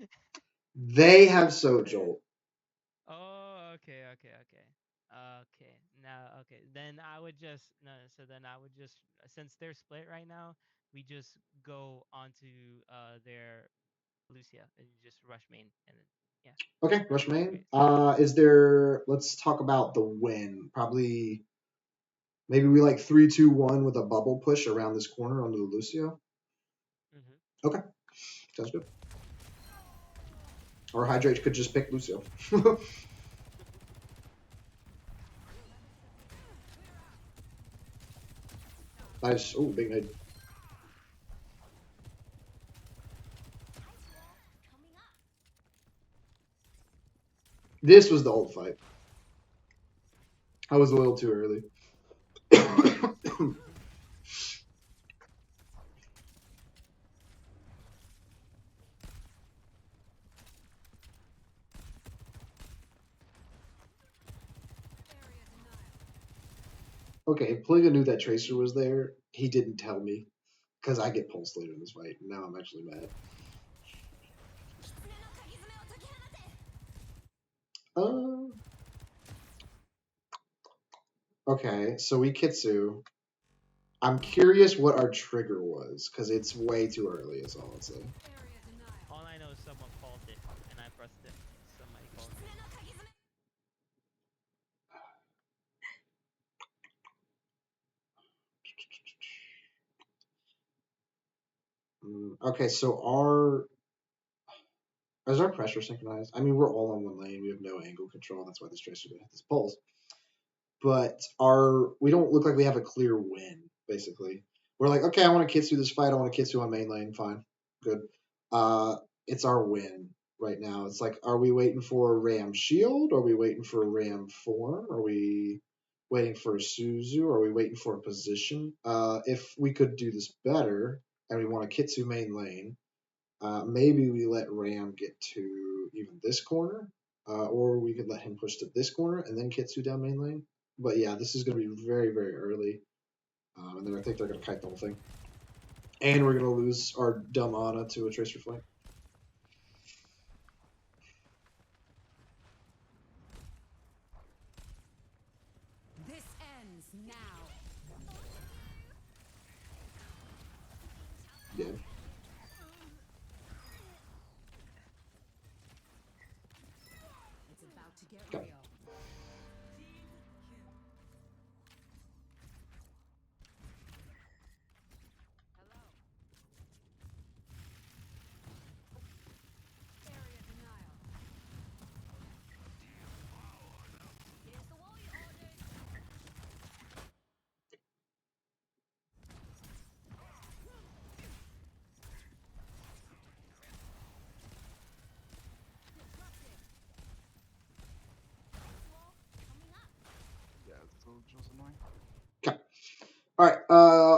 they have Sojolt. Oh, okay. Now, okay. Then I would just no. So then I would just since they're split right now, we just go onto their Lucia and just rush main and then yeah. Okay, Rush Main. Wait. Is there? Let's talk about the win. Probably, maybe we like 3-2-1 with a bubble push around this corner onto the Lucio. Mm-hmm. Okay, sounds good. Or Hydrate could just pick Lucio. Nice. Oh, big nade. This was the ult fight. I was a little too early. Okay, if Plinga knew that Tracer was there, he didn't tell me. Because I get pulsed later in this fight. And now I'm actually mad. Uh, okay, so we Kitsu. I'm curious what our trigger was, because it's way too early, is all I'll say. All I know is someone called it and I pressed it. Somebody called it. Okay, so our is our pressure synchronized? I mean, we're all on one lane. We have no angle control. That's why this Tracer hit this pulse. But we don't look like we have a clear win. Basically, we're like, okay, I want to Kitsu this fight. I want to Kitsu on main lane. Fine, good. It's our win right now. It's like, are we waiting for Ram Shield? Are we waiting for Ram Form? Are we waiting for a Suzu? Are we waiting for a position? If we could do this better, and we want to Kitsu main lane, maybe we let Ram get to even this corner, or we could let him push to this corner and then Kitsu down main lane. But yeah, this is going to be very, very early. And then I think they're going to kite the whole thing. And we're going to lose our dumb Ana to a Tracer flank. This ends now. Yeah. It's about to get Okay. real. Area denial. Here's the wall you ordered. Disrupted. Wall coming up. Yeah, it's just annoying. Okay. All right.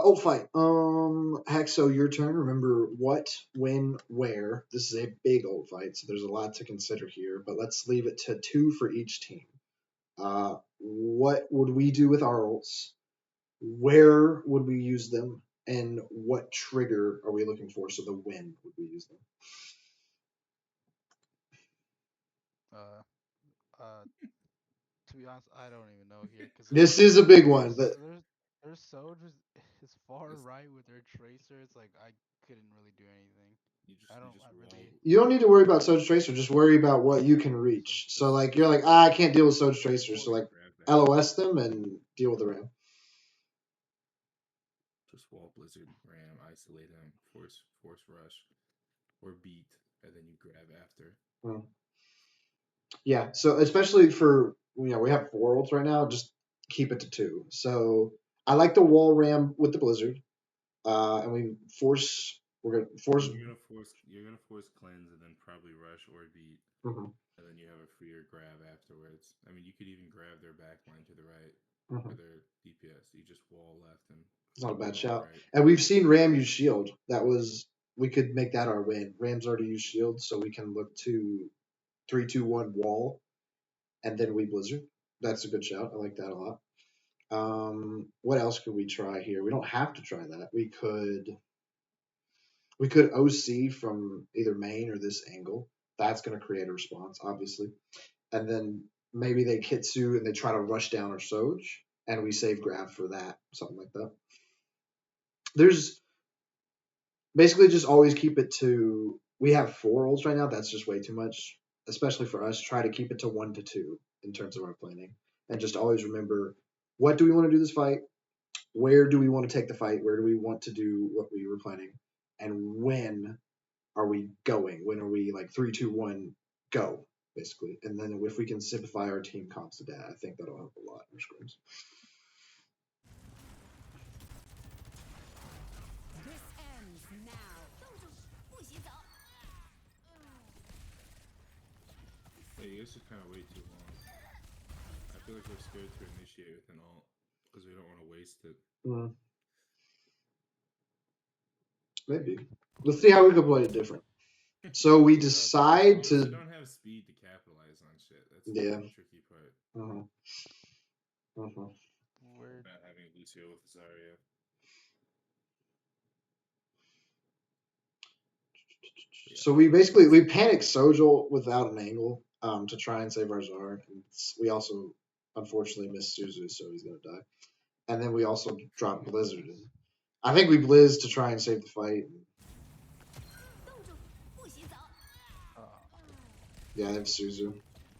Old fight. Hexo, your turn. Remember what, when, where. This is a big old fight, so there's a lot to consider here. But let's leave it to 2 for each team. What would we do with our ults? Where would we use them? And what trigger are we looking for? So the when would we use them? Uh, to be honest, I don't even know here because This is a big they're one, but they're so just as far It's- right with their tracer. It's like I couldn't really do anything. I you don't. just I wall. really. you don't need to worry about Soja Tracer. Just worry about what you can reach. So like you're like, I can't deal with Soja Tracer. So like Grab that. LOS them and deal with the Ram. Just wall Blizzard, Ram, isolate him, force rush, or beat, and then you grab after. Yeah. So especially for we have 4 ults right now. Just keep it to 2. So I like the wall Ram with the Blizzard. And we force. We're gonna force. You're gonna force cleanse and then probably rush or beat, Mhm, and then you have a freer grab afterwards. I mean, you could even grab their back line to the right for mhm. their DPS. You just wall left and It's not a bad wall shout. right. And we've seen Ram use shield. We could make that our win. Ram's already used shield, so we can look to 3-2-1 wall, and then we Blizzard. That's a good shout. I like that a lot. What else could we try here? We don't have to try that. We could. We could OC from either main or this angle. That's going to create a response, obviously. And then maybe they Kitsu and they try to rush down our Soj, and we save grab for that, something like that. There's basically just always keep it to. We have 4 ults right now. That's just way too much, especially for us. Try to keep it to 1 to 2 in terms of our planning, and just always remember what do we want to do this fight, where do we want to take the fight, where do we want to do what we were planning, and when are we going? When are we like 3, 2, 1, go, basically? And then if we can simplify our team comps to that, I think that'll help a lot in our scrims. This ends now. Yeah, you guys just kind of wait too long. I feel like we're scared to initiate with an ult because we don't want to waste it. Maybe. Let's see how we can play it different. So we We decide also to. don't have speed to capitalize on shit. That's Yeah. the tricky part Where about having Lucio with Zarya. Yeah, So we basically we panic Sojol without an angle to try and save our Zard. And we also unfortunately missed Suzu, so he's gonna die. And then we also dropped Blizzard. And I think we Blizz to try and save the fight. Yeah, they have Suzu.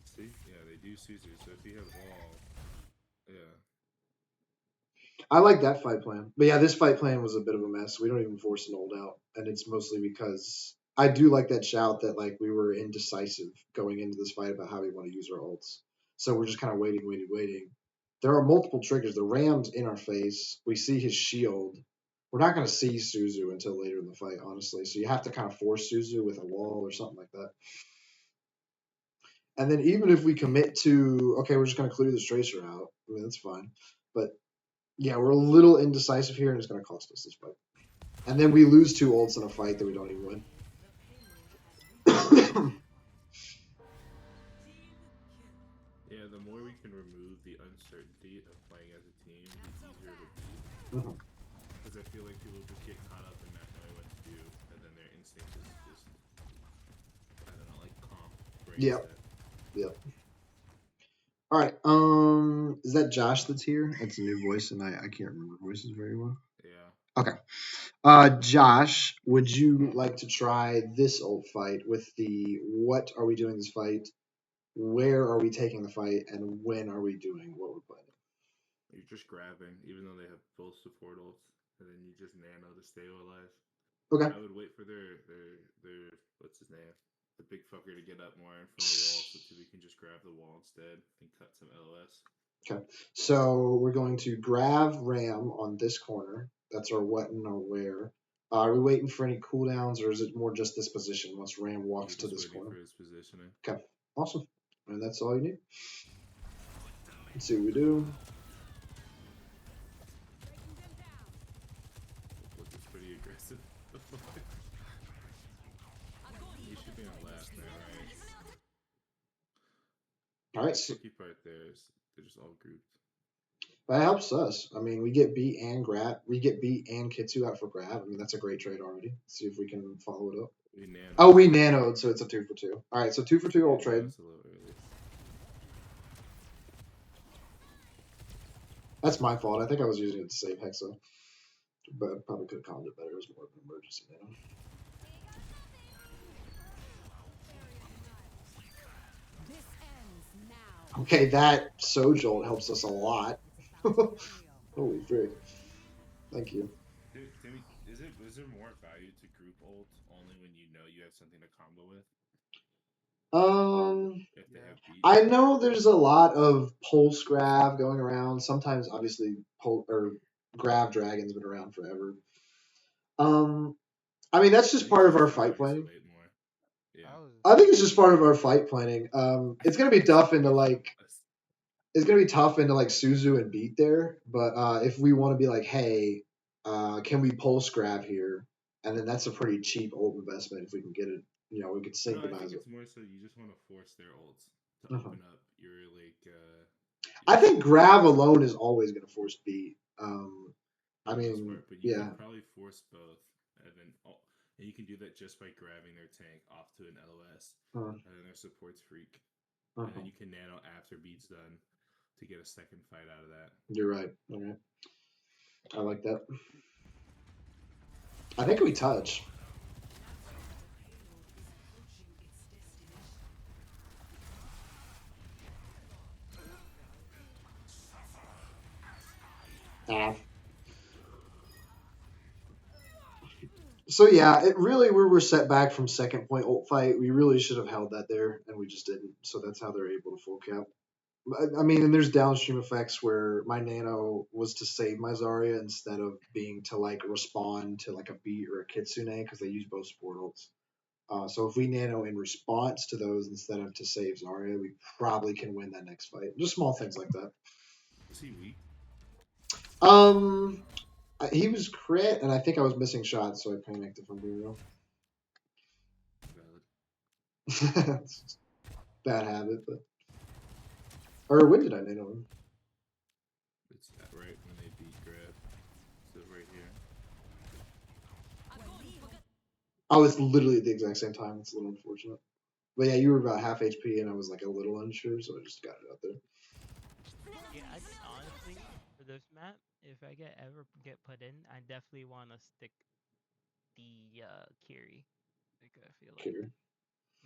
See? Yeah, they do Suzu. So if you have wall, yeah. I like that fight plan. But yeah, this fight plan was a bit of a mess. We don't even force an old out. And it's mostly because I do like that shout that like we were indecisive going into this fight about how we want to use our ults. So we're just kind of waiting. There are multiple triggers. The Ram's in our face. We see his shield. We're not going to see Suzu until later in the fight, honestly. So you have to kind of force Suzu with a wall or something like that. And then even if we commit to, okay, we're just going to clear this Tracer out, I mean, that's fine. But yeah, we're a little indecisive here, and it's going to cost us this fight. And then we lose 2 ults in a fight that we don't even win. Yeah, the more we can remove the uncertainty of playing as a team, the easier it'll be. Because I feel like people just get caught up in not knowing what to do, and then their instinct is just, I don't know, like comp breaks Yep. it. Yep. All right. Is that Josh that's here? That's a new voice, and I can't remember voices very well. Yeah. Okay. Josh, would you like to try this ult fight with the what are we doing this fight? Where are we taking the fight? And when are we doing what we're planning? You're just grabbing, even though they have both support ults, and then you just nano to stay alive. Okay. I would wait for their what's his name? The big fucker to get up more in from the wall so we can just grab the wall instead and cut some LOS. Okay. So we're going to grab Ram on this corner. That's our what and our where. Are we waiting for any cooldowns, or is it more just this position once Ram walks to this corner? For his positioning. Okay. Awesome. And that's all you need. Let's see what we do. Look, it's pretty aggressive. You should be on last there, right? All right. The So tricky part there is they're just all grouped. that helps us. I mean, we get beat and grab. We get beat and Kitsu out for grab. I mean, that's a great trade already. Let's see if we can follow it up. We nanoed. Oh, we nanoed, so it's a 2 for 2. All right, so 2 for 2 ult trade. That's a little early. That's my fault. I think I was using it to save Hexa, but I probably could have calmed it better. It was more of an emergency nano. This ends now. Okay, that Sojolt helps us a lot. Holy frick. Thank you. Timmy, is there more value to group ult only when you know you have something to combo with? If they have beat? I know there's a lot of pulse grab going around. Sometimes, obviously, grab dragon's been around forever. I mean, that's just part of our fight planning. Yeah. I think it's just part of our fight planning. It's gonna be tough into like Suzu and beat there, but if we want to be like, hey, can we pulse grab here? And then that's a pretty cheap ult investment if we can get it. You know, we could No, I synchronize think it. it's more so you just want to force their ults to open up your like. I think grab alone is always gonna force beat. I mean, but you yeah. could probably force both, and then And you can do that just by grabbing their tank off to an LOS, Uh, and then their support's freak. And uh-huh. then you can nano after beat's done to get a second fight out of that. You're right. All right. I like that. I think we touch. Ah. So yeah, it really we were set back from second point ult fight. We really should have held that there, and we just didn't. So that's how they're able to full cap. I mean, and there's downstream effects where my nano was to save my Zarya instead of being to like respond to like a beat or a Kitsune because they use both support ults. So if we nano in response to those instead of to save Zarya, we probably can win that next fight. Just small things like that. Was he weak? He was crit, and I think I was missing shots, so I panicked. If I'm being real, Valid. it's just bad habit. But or when did I nano him? It's right when they beat grab. So right here. Oh, it's literally at the exact same time. It's a little unfortunate. But yeah, you were about half HP, and I was like a little unsure, so I just got it out there. Yeah, I think honestly for this map, if I ever get put in, I definitely want to stick the carry. Like I feel like Here.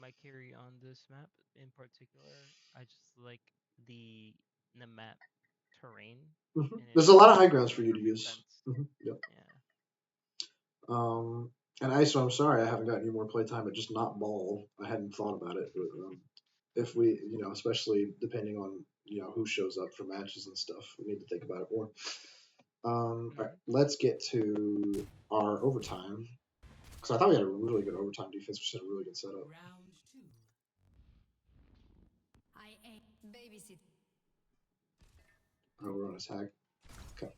my carry on this map in particular, I just like the the map terrain, and it There's a lot of high makes grounds for you to perfect use. sense. Yep. Yeah. And ISO, I'm sorry I haven't gotten you more playtime, but just not ball. I hadn't thought about it, but if we, especially depending on who shows up for matches and stuff, we need to think about it more. All right, let's get to our overtime because I thought we had a really good overtime defense. We had a really good setup. Round 2. I ain't babysit. Oh, we're on his hack. Okay.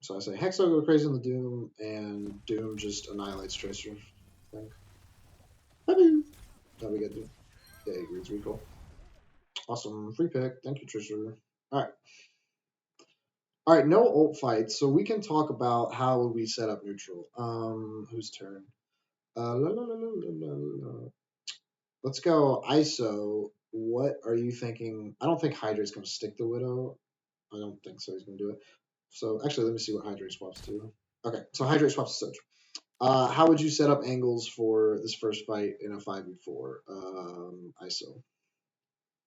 So I say Hexo go crazy on the Doom, and Doom just annihilates Tracer. I think. Now we get Doom. Yeah, he agrees. Recall. Awesome. Free pick. Thank you, Tracer. Alright. Alright, no ult fights, so we can talk about how we set up neutral. Whose turn? Let's go ISO. What are you thinking? I don't think Hydrate's going to stick the Widow. I don't think so. He's going to do it. So actually, let me see what Hydrate swaps to. Okay, so Hydrate swaps to Surge. How would you set up angles for this first fight in a 5v4? ISO.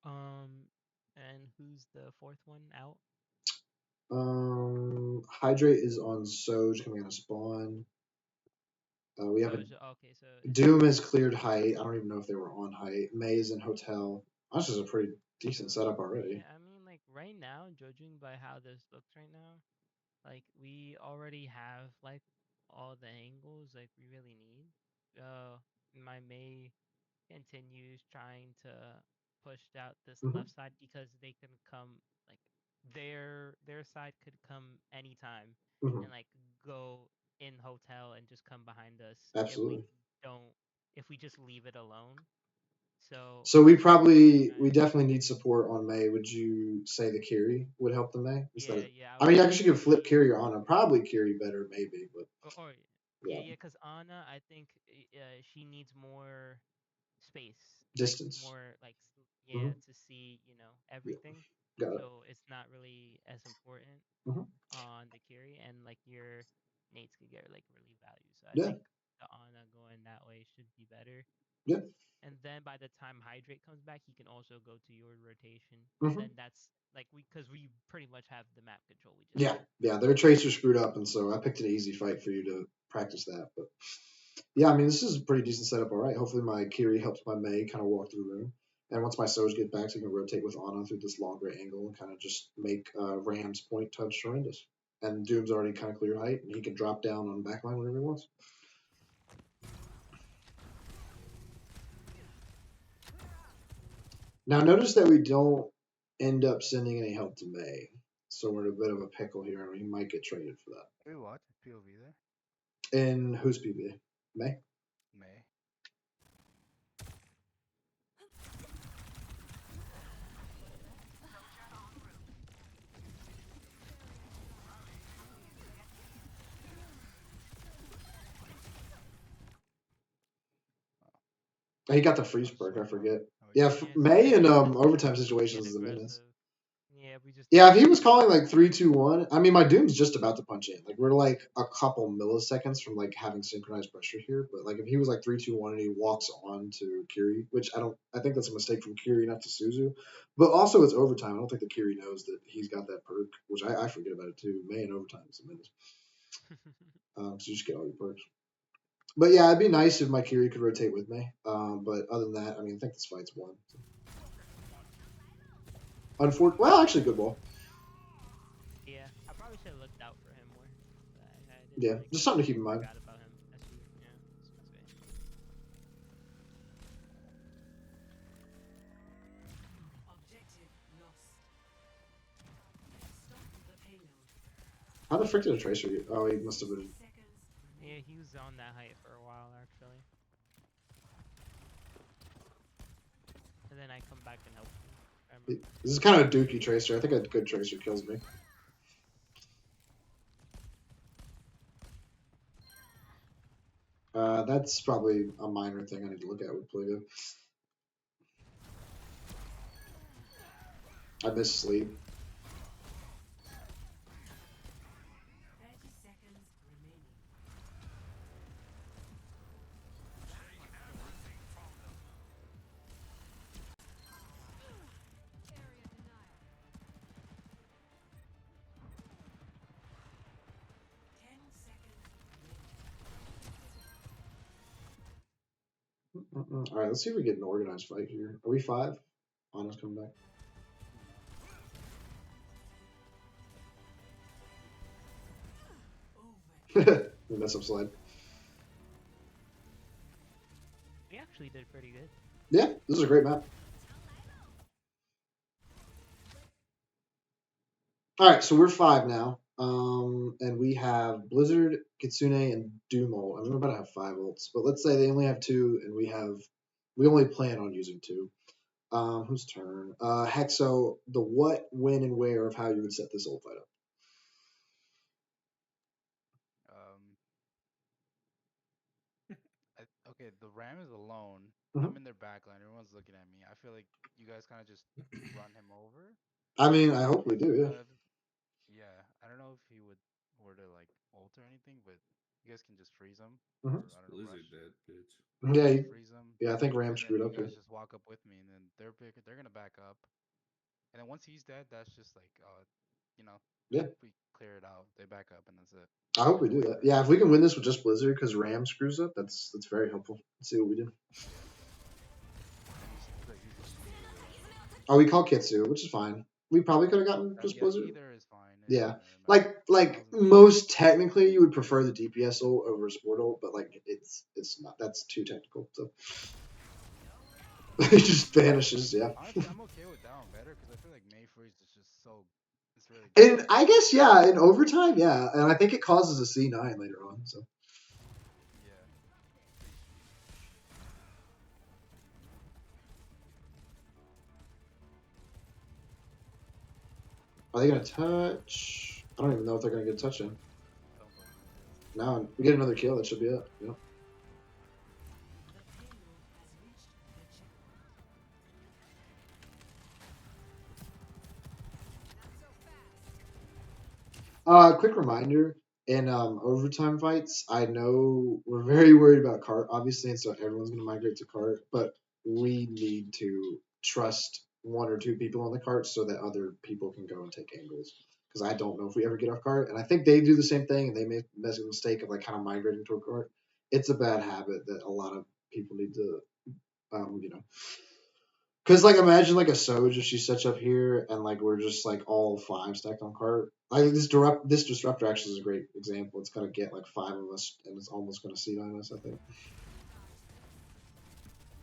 And who's the fourth one out? Hydrate is on Soj coming out of spawn. We have Okay, so Doom has cleared height. I don't even know if they were on height. May is in hotel. This is a pretty decent setup already. Yeah, I mean, like right now, judging by how this looks right now, like we already have like all the angles like we really need. My May continues trying to push out this Mm-hmm. left side because they can come like their side could come anytime Mm-hmm. and like go in hotel and just come behind us Absolutely. if we just leave it alone. So we Right. definitely need support on May. Would you say the Kiri would help the May instead of? Yeah, I mean, I guess you say could flip the Kiri on. Probably Kiri better, maybe, but or yeah, because Anna, I think she needs more space, like distance. more like Mm-hmm. to see Yeah, everything. got it. So it's not really as important Mm-hmm. on the carry, and like your nates could get like really value. So I Yeah, think the Anna going that way should be better. yeah. And then by the time Hydrate comes back, he can also go to your rotation, and Mm-hmm. then that's like because we pretty much have the map control. We just Yeah, yeah. Their traits are screwed up, and so I picked an easy fight for you to practice that. But yeah, I mean, this is a pretty decent setup. All right. Hopefully, my Kiri helps my May kind of walk through the room. And once my Soj get back, so I can rotate with Ana through this longer angle and kind of just make Ram's point touch horrendous. And Doom's already kind of clear height, and he can drop down on backline whenever he wants. Now, notice that we don't end up sending any help to May. So we're in a bit of a pickle here, and he might get traded for that. Can we watch POV there? And who's PB? May? May. He got the freeze perk. I forget. Oh, Yeah, did. Yeah, May in overtime being situations is a menace. aggressive. Yeah, we just Yeah, if didn't he was see it. calling like 3-2-1, I mean, my Doom's just about to punch in. Like we're like a couple milliseconds from like having synchronized pressure here. But like if he was like 3-2-1 and he walks on to Kiri, which I think that's a mistake from Kiri, not to Suzu. But also it's overtime. I don't think the Kiri knows that he's got that perk, which I forget about it too. May in overtime is a menace. So you just get all your perks. But yeah, it'd be nice if my Kiri could rotate with me. But other than that, I mean, I think this fight's won. So. Well, actually, good ball. Yeah, I probably should have looked out for him more. I didn't, Yeah, like, just something to keep in mind. forgot about him. Yeah, that's right. Objective lost. Stop the payload. How the frick did a Tracer get? Oh, he must have been. Seconds. Yeah, he was on that height for a while actually. And then I come back and help him. I remember. This is kind of a dookie Tracer. I think a good Tracer kills me. That's probably a minor thing I need to look at with Plago. I miss sleep. 30 seconds remaining. Area denial. 10 seconds remaining. All right, let's see if we get an organized fight here. Are we 5? Anna's coming back. We mess up slide. We actually did pretty good. Yeah, this is a great map. All right, so we're 5 now. And we have Blizzard, Kitsune, and Doomult. I mean, we're about to have 5 ults, but let's say they only have 2, and we only plan on using 2. Whose turn? Hexo, the what, when, and where of how you would set this ult fight up. Okay, the Ram is alone. Mhm. I'm in their backline. Everyone's looking at me. I feel like you guys kind of just run him over. I mean, I hope we do, yeah. Yeah, I don't know if he would were to like ult or anything, but you guys can just freeze him. Mhm. Or I don't know, Blizzard rush. dead, bitch. Yeah, Freeze him. yeah, I think Ram And then screwed you up here. guys just walk up with me, and then they're gonna back up. And then once he's dead, that's just like, you know, Yeah. we clear it out. They back up, and that's it. I hope we Don't do wait that. for Yeah, if anything. we can win this with just Blizzard because Ram screws up, that's very helpful. Let's see what we do. Yeah. And he's the Oh, we call Kitsu, which is fine. We probably could have gotten just yeah, Blizzard. either is fine. It Yeah, doesn't really matter. like Thousands of most technically, you would prefer the DPS ult over a support ult, but like it's not. That's too technical. So it just vanishes. Yeah. Honestly, I'm okay with that one better because I feel like May Freeze is just so. It's really good. And I guess yeah, in overtime, yeah, and I think it causes a C9 later on. So Yeah. are they gonna touch? I don't even know if they're gonna get a touch in. Don't blame me. Now we get another kill. That should be it. Yeah. The payload has reached the checkpoint. Not so fast. Quick reminder: in overtime fights, I know we're very worried about cart, obviously, and so everyone's going to migrate to cart. But we need to trust 1 or 2 people on the cart so that other people can go and take angles. Because I don't know if we ever get off cart, and I think they do the same thing, and they make a mistake of like kind of migrating to a cart. It's a bad habit that a lot of people need to, you know. Because like imagine like a Soj if she sets up here and like we're just like all 5 stacked on cart. Like this disruptor actually is a great example. It's gonna get like 5 of us and it's almost gonna C9 us, I think.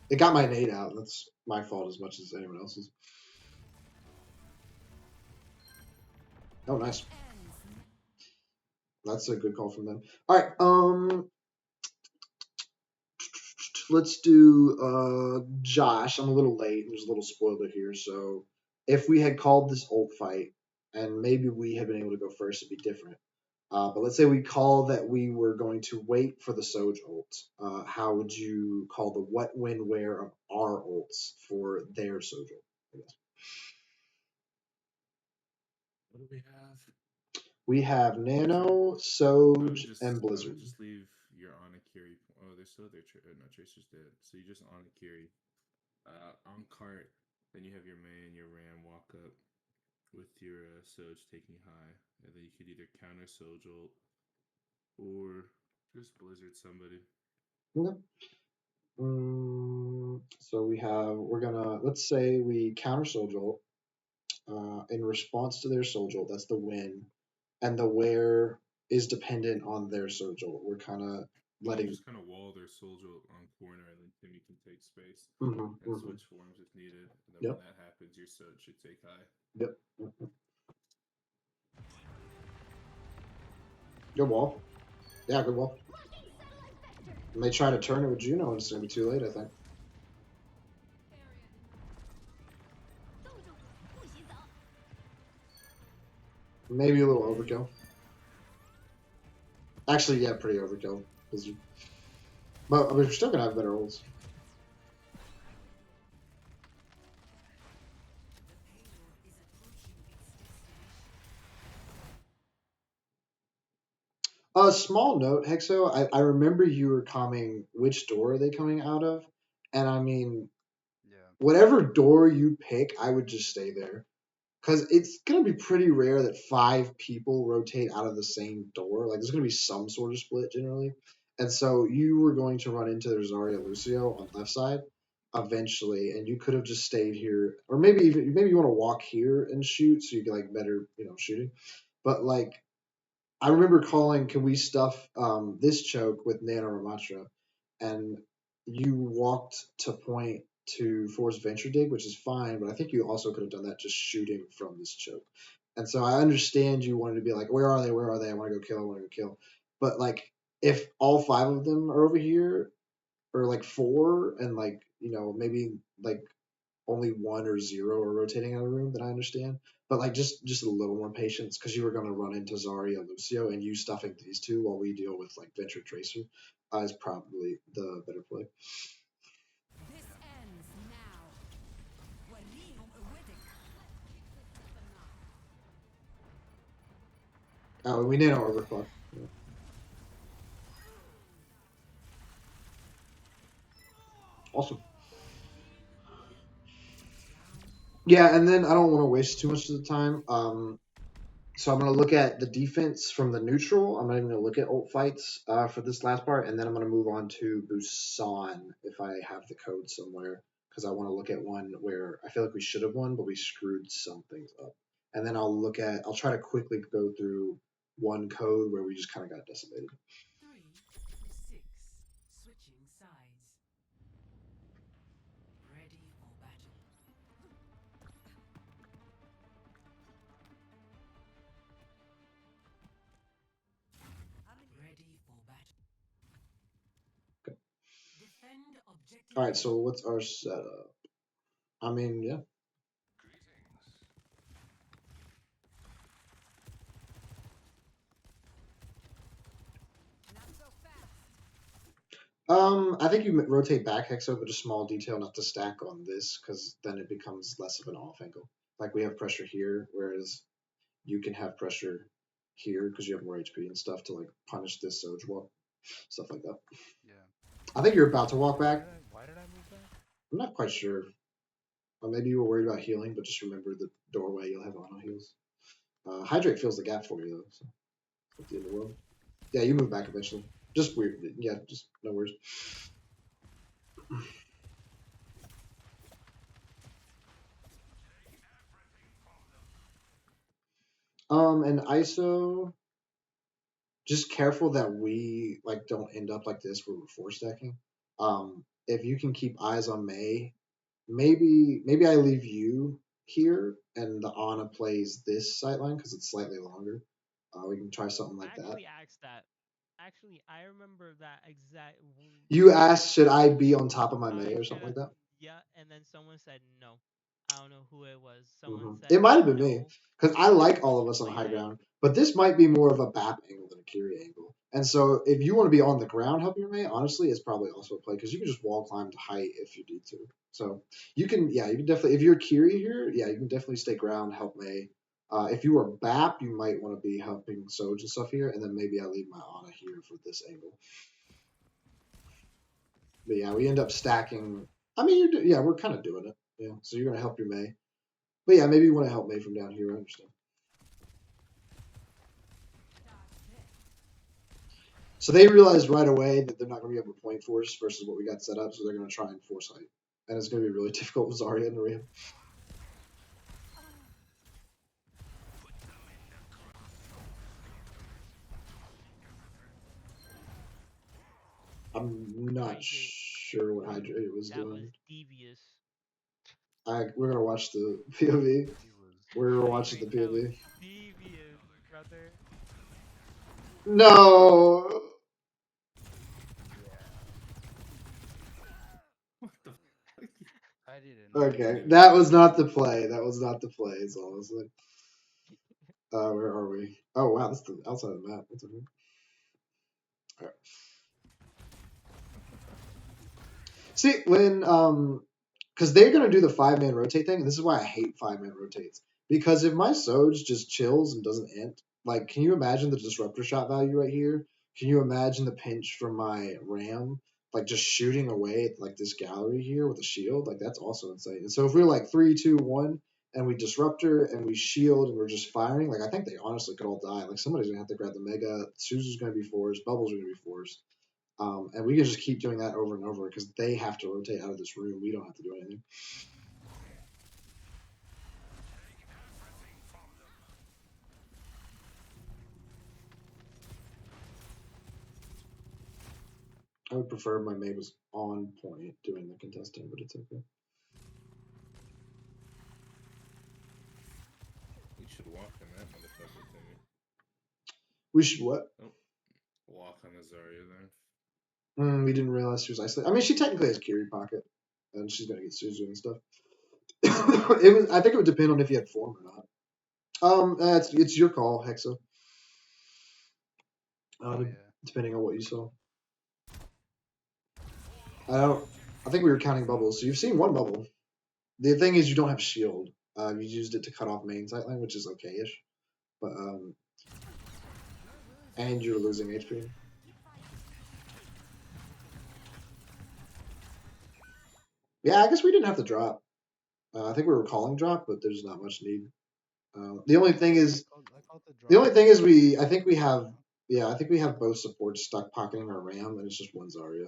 It got my nade out. That's my fault as much as anyone else's. Oh, nice. That's a good call from them. All right, let's do Josh. I'm a little late. There's a little spoiler here. So if we had called this ult fight and maybe we had been able to go first, it'd be different. But let's say we call that we were going to wait for the Soj ult. How would you call the what, when, where of our ults for their Soj ult? I guess. What do we have? We have Nano, I Soj, and I would Blizzard. just leave your Anakiri. Oh, they're still there. No, Tracer's dead. So you just Anakiri. On cart, then you have your main, your ram walk up with your Soj taking high, and then you could either counter Soj ult or just Blizzard somebody. Okay. So we're gonna, let's say we counter Soj ult in response to their Soj ult. That's the win, and the where is dependent on their Soj ult. We're kind of You letting. just kind of wall their soldier on corner, and then Timmy can take space and Mm-hmm. switch forms if needed. And then Yep. when that happens, your Soj should take high. Yep. Mm-hmm. Good wall. Yeah, good wall. And they try to turn it with Juno, and it's gonna be too late, I think. Maybe a little overkill. Actually, yeah, pretty overkill. But I mean, we're still gonna have better ults. A small note, Hexo. I remember you were commenting which door are they coming out of, and I mean, Yeah. whatever door you pick, I would just stay there. Because it's going to be pretty rare that 5 people rotate out of the same door. Like, there's going to be some sort of split generally. And so you were going to run into their Zarya Lucio on left side eventually, and you could have just stayed here. Or maybe you want to walk here and shoot so you get, like, better, shooting. But, like, I remember calling, can we stuff this choke with Nano Ramatra? And you walked to point to force Venture Dig, which is fine, but I think you also could have done that just shooting from this choke. And so I understand you wanted to be like, where are they? Where are they? I want to go kill. I want to go kill. But like, if all 5 of them are over here, or like 4, and like, maybe like only 1 or 0 are rotating out of the room, then I understand. But like, just a little more patience, because you were going to run into Zarya Lucio, and you stuffing these 2 while we deal with like Venture Tracer is probably the better play. This ends now. Oh, we need our overclock. Yeah. Awesome. Yeah, and then I don't want to waste too much of the time. So I'm going to look at the defense from the neutral. I'm not even going to look at ult fights for this last part, and then I'm going to move on to Busan if I have the code somewhere, because I want to look at one where I feel like we should have won, but we screwed some things up. And then I'll try to quickly go through one code where we just kind of got decimated. 3 to 6. Switching sides. Ready for battle. Ready for battle. Okay. Defend objective. All right, so what's our setup? I mean, yeah. Not so fast. I think you rotate back Hexo, but a small detail not to stack on this, because then it becomes less of an off angle. Like we have pressure here, whereas you can have pressure here because you have more HP and stuff to like punish this Soj walk, stuff like that. Yeah. I think you're about to walk back. Why did I move back? I'm not quite sure. Or maybe you were worried about healing, but just remember the doorway. You'll have auto heals. Hydrate fills the gap for you though, so at the end of the world. Yeah, you move back eventually. Just weird. Yeah, just no worries. And ISO, just careful that we like don't end up like this where we're 4 stacking. If you can keep eyes on May, maybe I leave you here and the Ana plays this sightline because it's slightly longer. We can try something like I that. actually asked that. Actually, I remember that exact. You asked, should I be on top of my May or I something kinda like that? yeah, and then someone said no. I don't know who it was. Someone Mhm. said It might have been me no. because I like all of us on But high yeah, ground, but this might be more of a BAP angle than a Kiri angle. And so if you want to be on the ground helping your mate, honestly, it's probably also a play because you can just wall climb to height if you need to. So you can definitely, if you're Kiri here, yeah, you can definitely stay ground, help May. If you are BAP, you might want to be helping Soj and stuff here, and then maybe I leave my Ana here for this angle. But yeah, we end up stacking. I mean, we're kind of doing it. Yeah, so you're gonna help your May. But yeah, maybe you want to help May from down here. I understand. So they realized right away that they're not going to be able to point force versus what we got set up, so they're going to try and force height. And it's going to be really difficult with Zarya and Maria. I'm not Hydrate. sure what Hydrate was That was doing. devious. We're going to watch the POV. He was. We're watching the Hydrate. That was POV. devious, brother. No! What the fuck? I didn't know. Okay, that was not the play. That was not the play, it's honestly. Where are we? Oh, wow, that's the outside of the map. What's over here? All right. See, when because they're gonna do the 5-man rotate thing, and this is why I hate 5-man rotates. Because if my Soj just chills and doesn't int, like, can you imagine the disruptor shot value right here? Can you imagine the pinch from my Ram, like just shooting away at like this gallery here with a shield? Like that's also insane. And so if we're like 3, 2, 1, and we disruptor and we shield and we're just firing, like I think they honestly could all die. Like somebody's gonna have to grab the mega. Suzu's gonna be forced. Bubbles are gonna be forced. And we can just keep doing that over and over because they have to rotate out of this room. We don't have to do anything. I would prefer my mate was on point doing the contesting, but it's okay. We should walk on that motherfucker thingy. We should what? Oh, walk on the Zarya there. We didn't realize she was isolated. I mean, she technically has Kiri pocket, and she's gonna get Suzu and stuff. It was. I think it would depend on if you had form or not. It's your call, Hexa. Oh yeah. Depending on what you saw. I think we were counting bubbles. So you've seen one bubble. The thing is, you don't have shield. You used it to cut off main sightline, which is okay-ish. But and you're losing HP. Yeah, I guess we didn't have to drop. I think we were calling drop, but there's not much need. The only thing is, I called the the only drop, thing is, but I think we have, know. yeah, I think we have both supports stuck pocketing our Ram, and it's just one Zarya.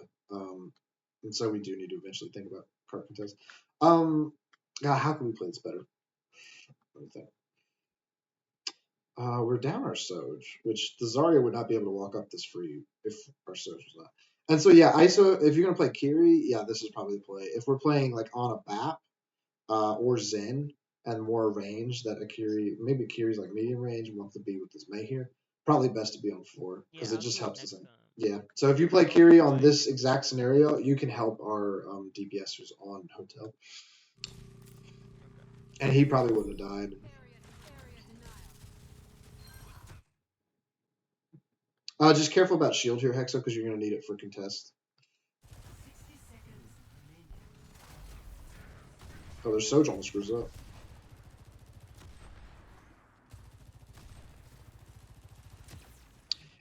And so we do need to eventually think about card contest. God, how can we play this better? Let me think. We're down our Soj, which the Zarya would not be able to walk up this free if our Soj was not. And so yeah, ISO. If you're gonna play Kiri, yeah, this is probably the play. If we're playing like on a BAP or Zen and more range that a Kiri, maybe Kiri's like medium range and wants to be with this May here, probably best to be on floor because Yeah, it I'll just do it helps the next Zen. time. Yeah. So if you play Kiri on this exact scenario, you can help our DPS who's on hotel, and he probably wouldn't have died. Just careful about shield here, Hexa, because you're gonna need it for contest. 60 seconds remaining. Oh, there's Soj almost screws up.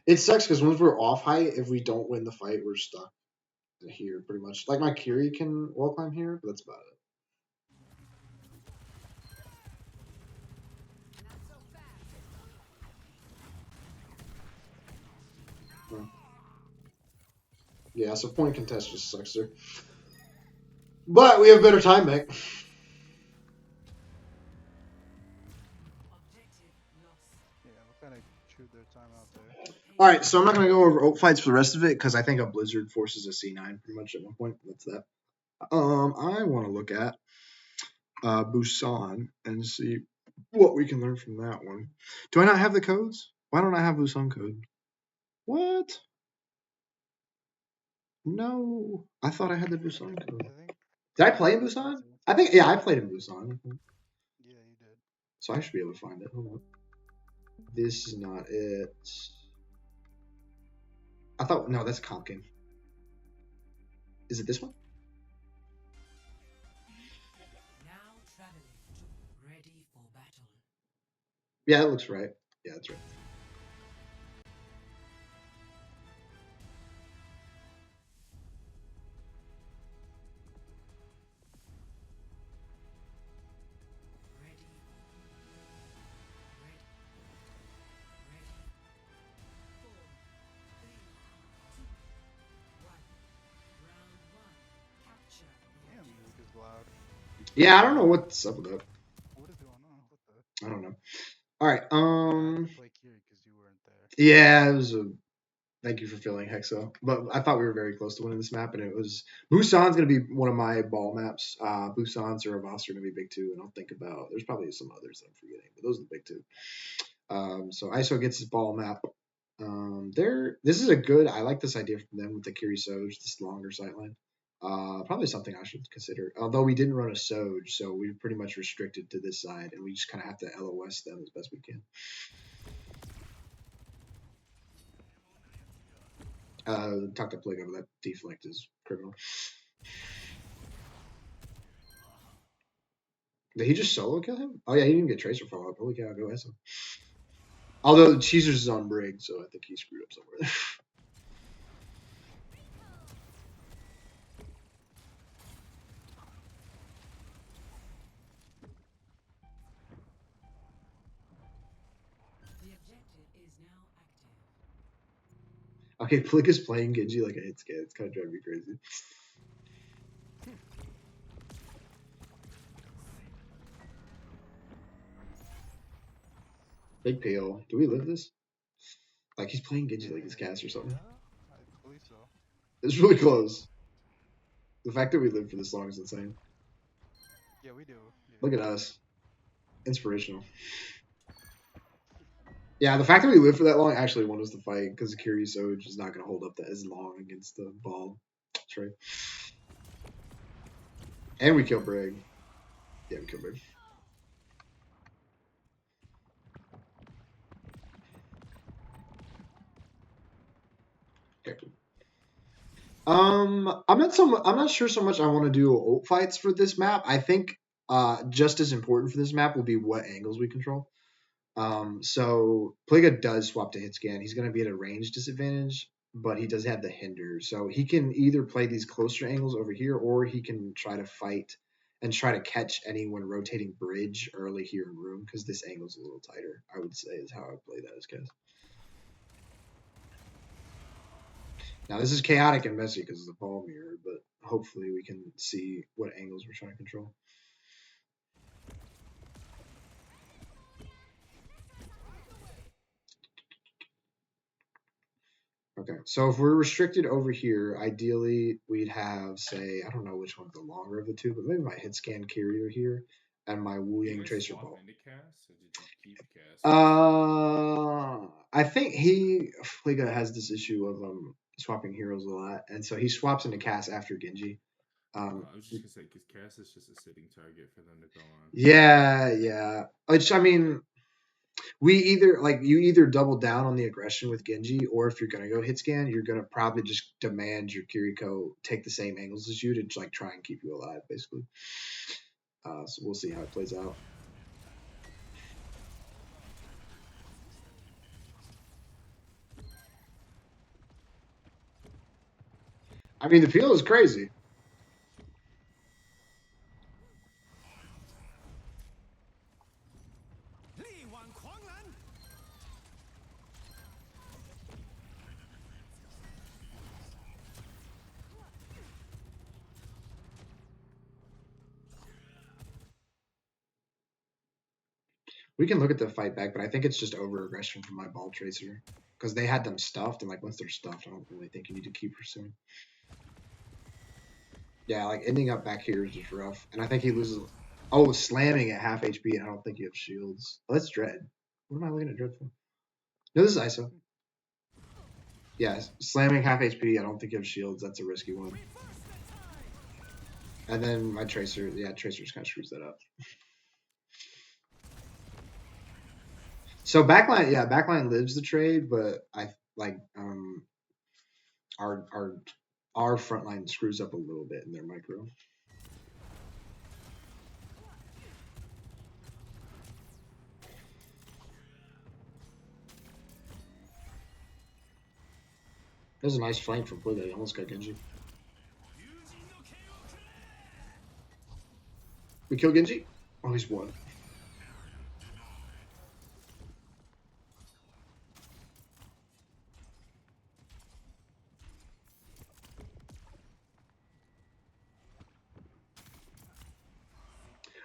It sucks because once we're off height, if we don't win the fight, we're stuck here pretty much. Like my Kiri can wall climb here, but that's about it. Yeah, so point contest just sucks there. But we have better time, mate. Objective lost. Yeah, we kind of chewed their time out there. All right, so I'm not going to go over oak fights for the rest of it because I think a Blizzard forces a C9 pretty much at one point. That's that. I want to look at Busan and see what we can learn from that one. Do I not have the codes? Why don't I have Busan code? What? No, I thought I had the Busan code. Did I play in Busan? I think, yeah, I played in Busan, Yeah, you did. so I should be able to find it. Hold on. This is not it. I thought, no, that's Comp Game. Is it this one? Now traveling to ready for battle. Yeah, that looks right. Yeah, that's right. Ready. Ready. Ready. 4, 3, 2, 1. Round 1. Capture the Damn, objective. Luke is loud. Yeah, I don't know what's up with that. What is going on? What the? I don't know. All right. I had to play Kiri because you weren't there. Yeah, it was a. Thank you for filling Hexo. But I thought we were very close to winning this map, and it was Busan's going to be one of my ball maps. Busan, Zerabas are going to be big two, and I'll think about. There's probably some others that I'm forgetting, but those are the big two. So ISO gets his ball map. This is a good. I like this idea from them with the Kiri Soj, this longer sightline. Probably something I should consider. Although we didn't run a Soj, so we're pretty much restricted to this side, and we just kind of have to LOS them as best we can. Talk to Plague over that deflect is criminal. Did he just solo kill him? Oh yeah, he didn't get Tracer follow up. Holy cow, go S him. Although Caesar's is on Brig, so I think he screwed up somewhere there. The objective is now active. Okay, Plig is playing Genji like a hit scan. It's kind of driving me crazy. Big peel. Do we live this? Like he's playing Genji like his cast or something. Yeah, I believe so. It's really close. The fact that we lived for this long is insane. Yeah, we do. Yeah. Look at us. Inspirational. Yeah, the fact that we lived for that long actually won us the fight because Kiri Soj is not going to hold up that as long against the ball. That's right. And we killed Brig. Yeah, we killed Brig. I'm not sure so much I want to do ult fights for this map. I think just as important for this map will be what angles we control. So Pliga does swap to hit scan. He's going to be at a range disadvantage, but he does have the hinder. So he can either play these closer angles over here, or he can try to fight and try to catch anyone rotating bridge early here in room, because this angle's a little tighter, I would say, is how I would play that as Kez. Now this is chaotic and messy because of the ball mirror, but hopefully we can see what angles we're trying to control. Okay, so if we're restricted over here, ideally we'd have, say, I don't know which one's the longer of the two, but maybe my hit scan carrier here and my Wu Yang Tracer ball. Into cast, or did you keep cast? I think Fliga has this issue of swapping heroes a lot, and so he swaps into cast after Genji. I was just gonna say because cast is just a sitting target for them to go on. Yeah. Which I mean, you either double down on the aggression with Genji, or if you're gonna go hit scan, you're gonna probably just demand your Kiriko take the same angles as you to like try and keep you alive, basically. So we'll see how it plays out. I mean, the peel is crazy. We can look at the fight back, but I think it's just over aggression from my ball tracer because they had them stuffed, and like once they're stuffed, I don't really think you need to keep pursuing. Yeah, like ending up back here is just rough, and I think he loses. Oh, slamming at half HP, and I don't think you have shields. Oh, that's Dread. What am I looking at Dread for? No, this is ISO. Yeah, slamming half HP. I don't think you have shields. That's a risky one. And then my Tracer, yeah, Tracer just kind of screws that up. So backline lives the trade, but I like our front line screws up a little bit in their micro. There's a nice flank from Play. He almost got Genji. We kill Genji? Oh, he's one.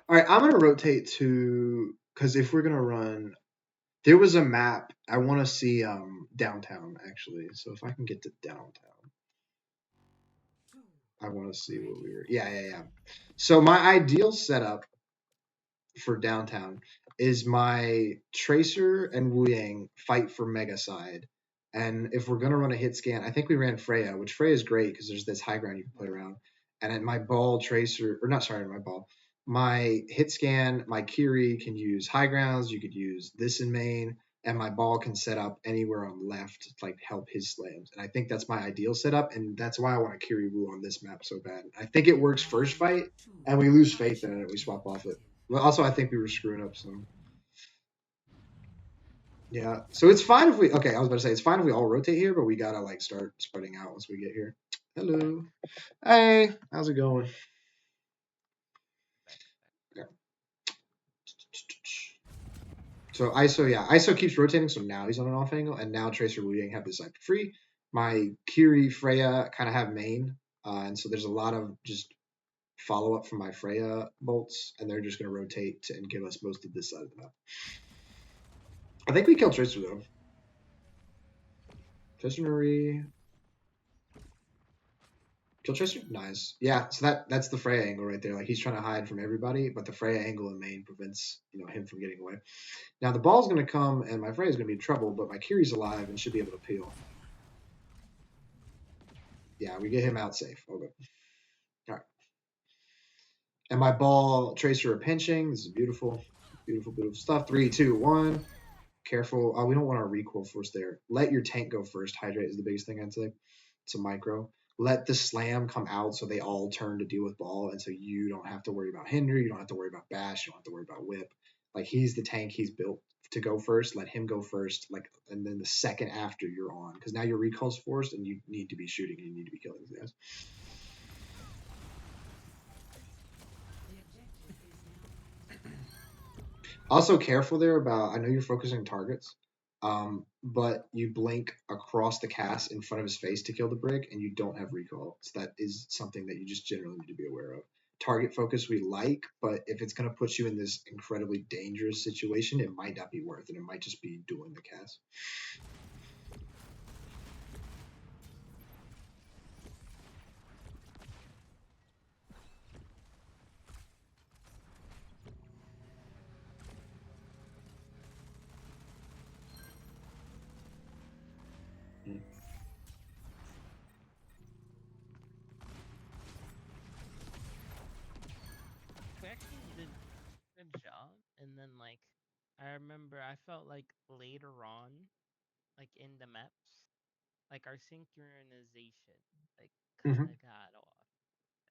All right, I'm gonna rotate to because if we're gonna run, there was a map I want to see downtown actually. So if I can get to downtown, I want to see what we were. Yeah. So my ideal setup for downtown is my Tracer and Wu Yang fight for Mega Side. And if we're gonna run a hit scan, I think we ran Freya, which Freya is great because there's this high ground you can play around. And at my ball Tracer, or not sorry, my ball, my hit scan, my Kiri can use high grounds. You could use this in main, and my ball can set up anywhere on left to like help his slams. And I think that's my ideal setup, and that's why I want to Kiri Wu on this map so bad. I think it works first fight, and we lose faith in it. We swap off it. Well, also, I think we were screwing up some. Yeah, so it's fine if we. Okay, I was about to say it's fine if we all rotate here, but we gotta like start spreading out once we get here. Hello, hey, how's it going? Yeah. So ISO keeps rotating, so now he's on an off angle, and now Tracer Wu Yang have this side for free. My Kiri Freya kind of have main, and so there's a lot of just follow up from my Freya bolts, and they're just gonna rotate and give us most of this side of the map. I think we killed Tracer though. Tracer Marie. Kill Tracer? Nice. Yeah, so that's the Freya angle right there. Like he's trying to hide from everybody, but the Freya angle in main prevents him from getting away. Now the ball's gonna come and my Freya's gonna be in trouble, but my Kiri's alive and should be able to peel. Yeah, we get him out safe. Okay. Alright. And my ball Tracer are pinching. This is beautiful. Beautiful stuff. 3, 2, 1. Careful. We don't want our recoil force there. Let your tank go first. Hydrate is the biggest thing I'd say. It's a micro. Let the slam come out so they all turn to deal with ball, and so you don't have to worry about Henry, you don't have to worry about Bash, you don't have to worry about Whip. Like he's the tank, he's built to go first. Let him go first, like, and then the second after you're on, because now your recall's forced and you need to be shooting and you need to be killing these guys. Also careful there about, I know you're focusing targets, but you blink across the cast in front of his face to kill the brick, and you don't have recall. So that is something that you just generally need to be aware of. Target focus we like, but if it's going to put you in this incredibly dangerous situation, it might not be worth it. It might just be doing the cast. We actually did a good job, and then like I remember I felt like later on, like in the maps, like our synchronization like kind of got off.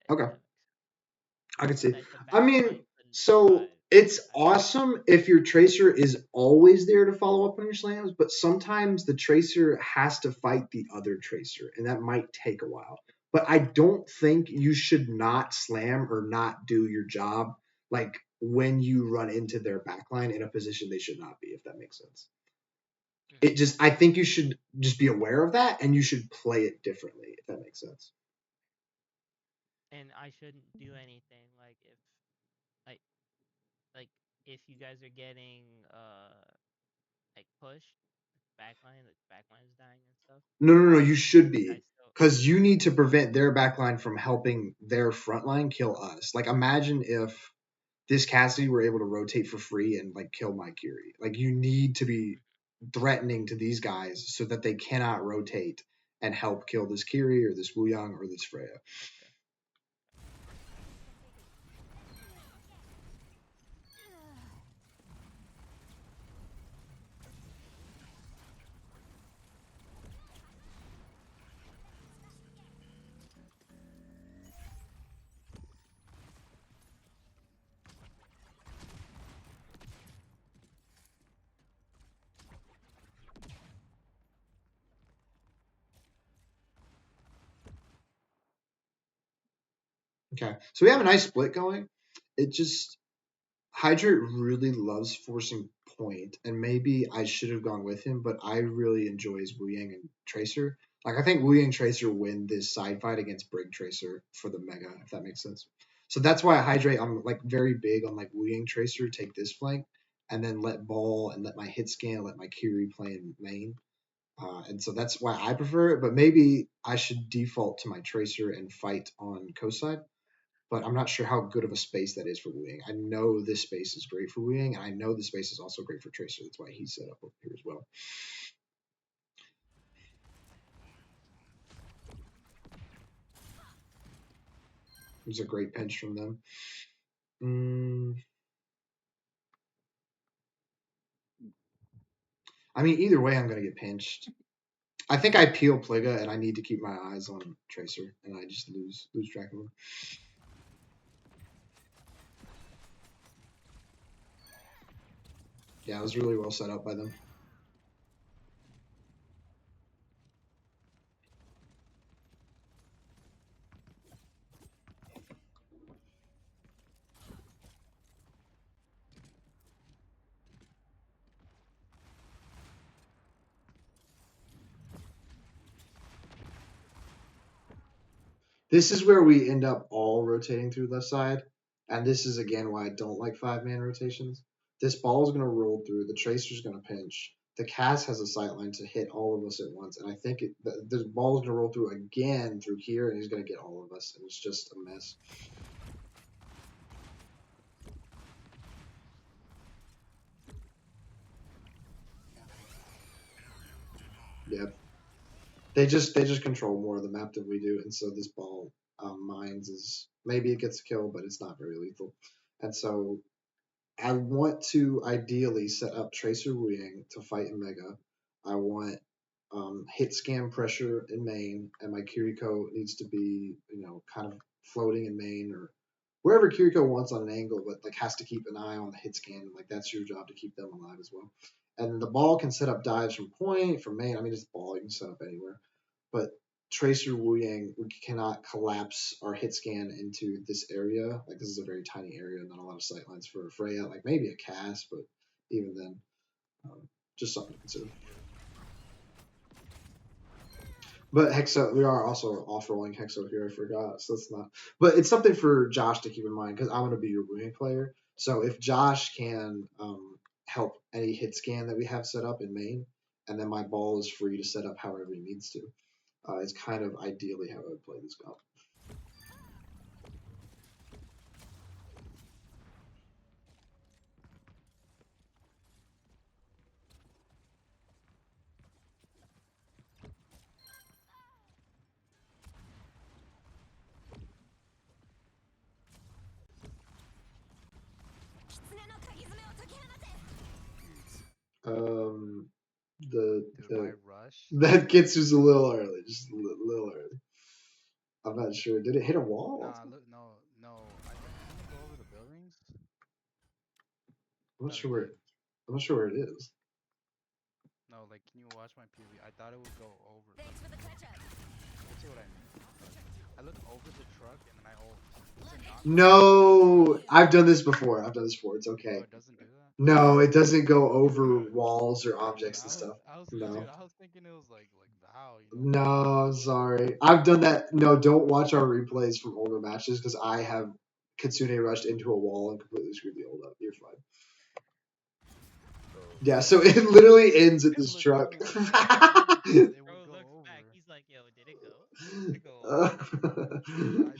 If Okay. that makes sense. I can see. Like the I mean, backline couldn't so survive. it's awesome if your Tracer is always there to follow up on your slams, but sometimes the Tracer has to fight the other Tracer, and that might take a while. But I don't think you should not slam or not do your job like when you run into their backline in a position they should not be, if that makes sense. It just, I think you should just be aware of that, and you should play it differently, if that makes sense. And I shouldn't do anything like like if you guys are getting like pushed backline is dying and stuff. No, you should I be. still Because you need to prevent their backline from helping their front line kill us. Like, imagine if this Cassidy were able to rotate for free and, like, kill my Kiri. Like, you need to be threatening to these guys so that they cannot rotate and help kill this Kiri or this Wuyang or this Freya. okay. Okay, so we have a nice split going. It just Hydrate really loves forcing point, and maybe I should have gone with him, but I really enjoy his Wu Yang and Tracer. Like I think Wu Yang Tracer win this side fight against Brig Tracer for the Mega, if that makes sense. So that's why I Hydrate. I'm like very big on like Wu Yang Tracer take this flank, and then let Ball and let my hit scan, let my Kiri play in main. And so that's why I prefer it. But maybe I should default to my Tracer and fight on coast side, but I'm not sure how good of a space that is for Wu Yang. I know this space is great for Wu Yang, and I know this space is also great for Tracer. That's why he's set up over here as well. It was a great pinch from them. I mean, either way, I'm going to get pinched. I think I peel Pliga, and I need to keep my eyes on Tracer, and I just lose track of him. Yeah, it was really well set up by them. This is where we end up all rotating through left side. And this is, again, why I don't like 5-man rotations. This ball is going to roll through. The Tracer's going to pinch. The Cass has a sight line to hit all of us at once. And I think the ball is going to roll through again through here, and he's going to get all of us. And it's just a mess. Yep. They just control more of the map than we do. And so this ball mines is, maybe it gets a kill, but it's not very lethal. And so I want to ideally set up Tracer Wu Yang to fight in Mega. I want hit scan pressure in main, and my Kiriko needs to be, kind of floating in main or wherever Kiriko wants on an angle, but like has to keep an eye on the hit scan. Like that's your job to keep them alive as well. And the ball can set up dives from point, from main. I mean, it's ball, you can set up anywhere. But Tracer Wu Yang, we cannot collapse our hit scan into this area. Like this is a very tiny area, not a lot of sightlines for Freya. Like maybe a cast, but even then, just something to consider. But Hexo, we are also off-rolling Hexo here. I forgot, so that's not. But it's something for Josh to keep in mind because I'm going to be your Wu Yang player. So if Josh can help any hit scan that we have set up in main, and then my ball is free to set up however he needs to. It's kind of ideally how I would play this comp. My rush. That Kitsu's a little early, just a little early. I'm not sure. Did it hit a wall? Nah, look, no. I didn't go over the buildings. I'm not sure where it is. No, like, can you watch my PV? I thought it would go over. Thanks for the catch up. Let's see what I mean. I look over the truck and then I ult. No, I've done this before. It's okay. Oh, it doesn't do that? No, it doesn't go over walls or objects and stuff. No. Dude, I was thinking it was like Val, No, I'm sorry. I've done that. No, don't watch our replays from older matches because I have Kitsune rushed into a wall and completely screwed the ult up. You're fine. Yeah, so it literally ends at this truck. Bro looks back. He's like, "Yo, did it go? Did it go?"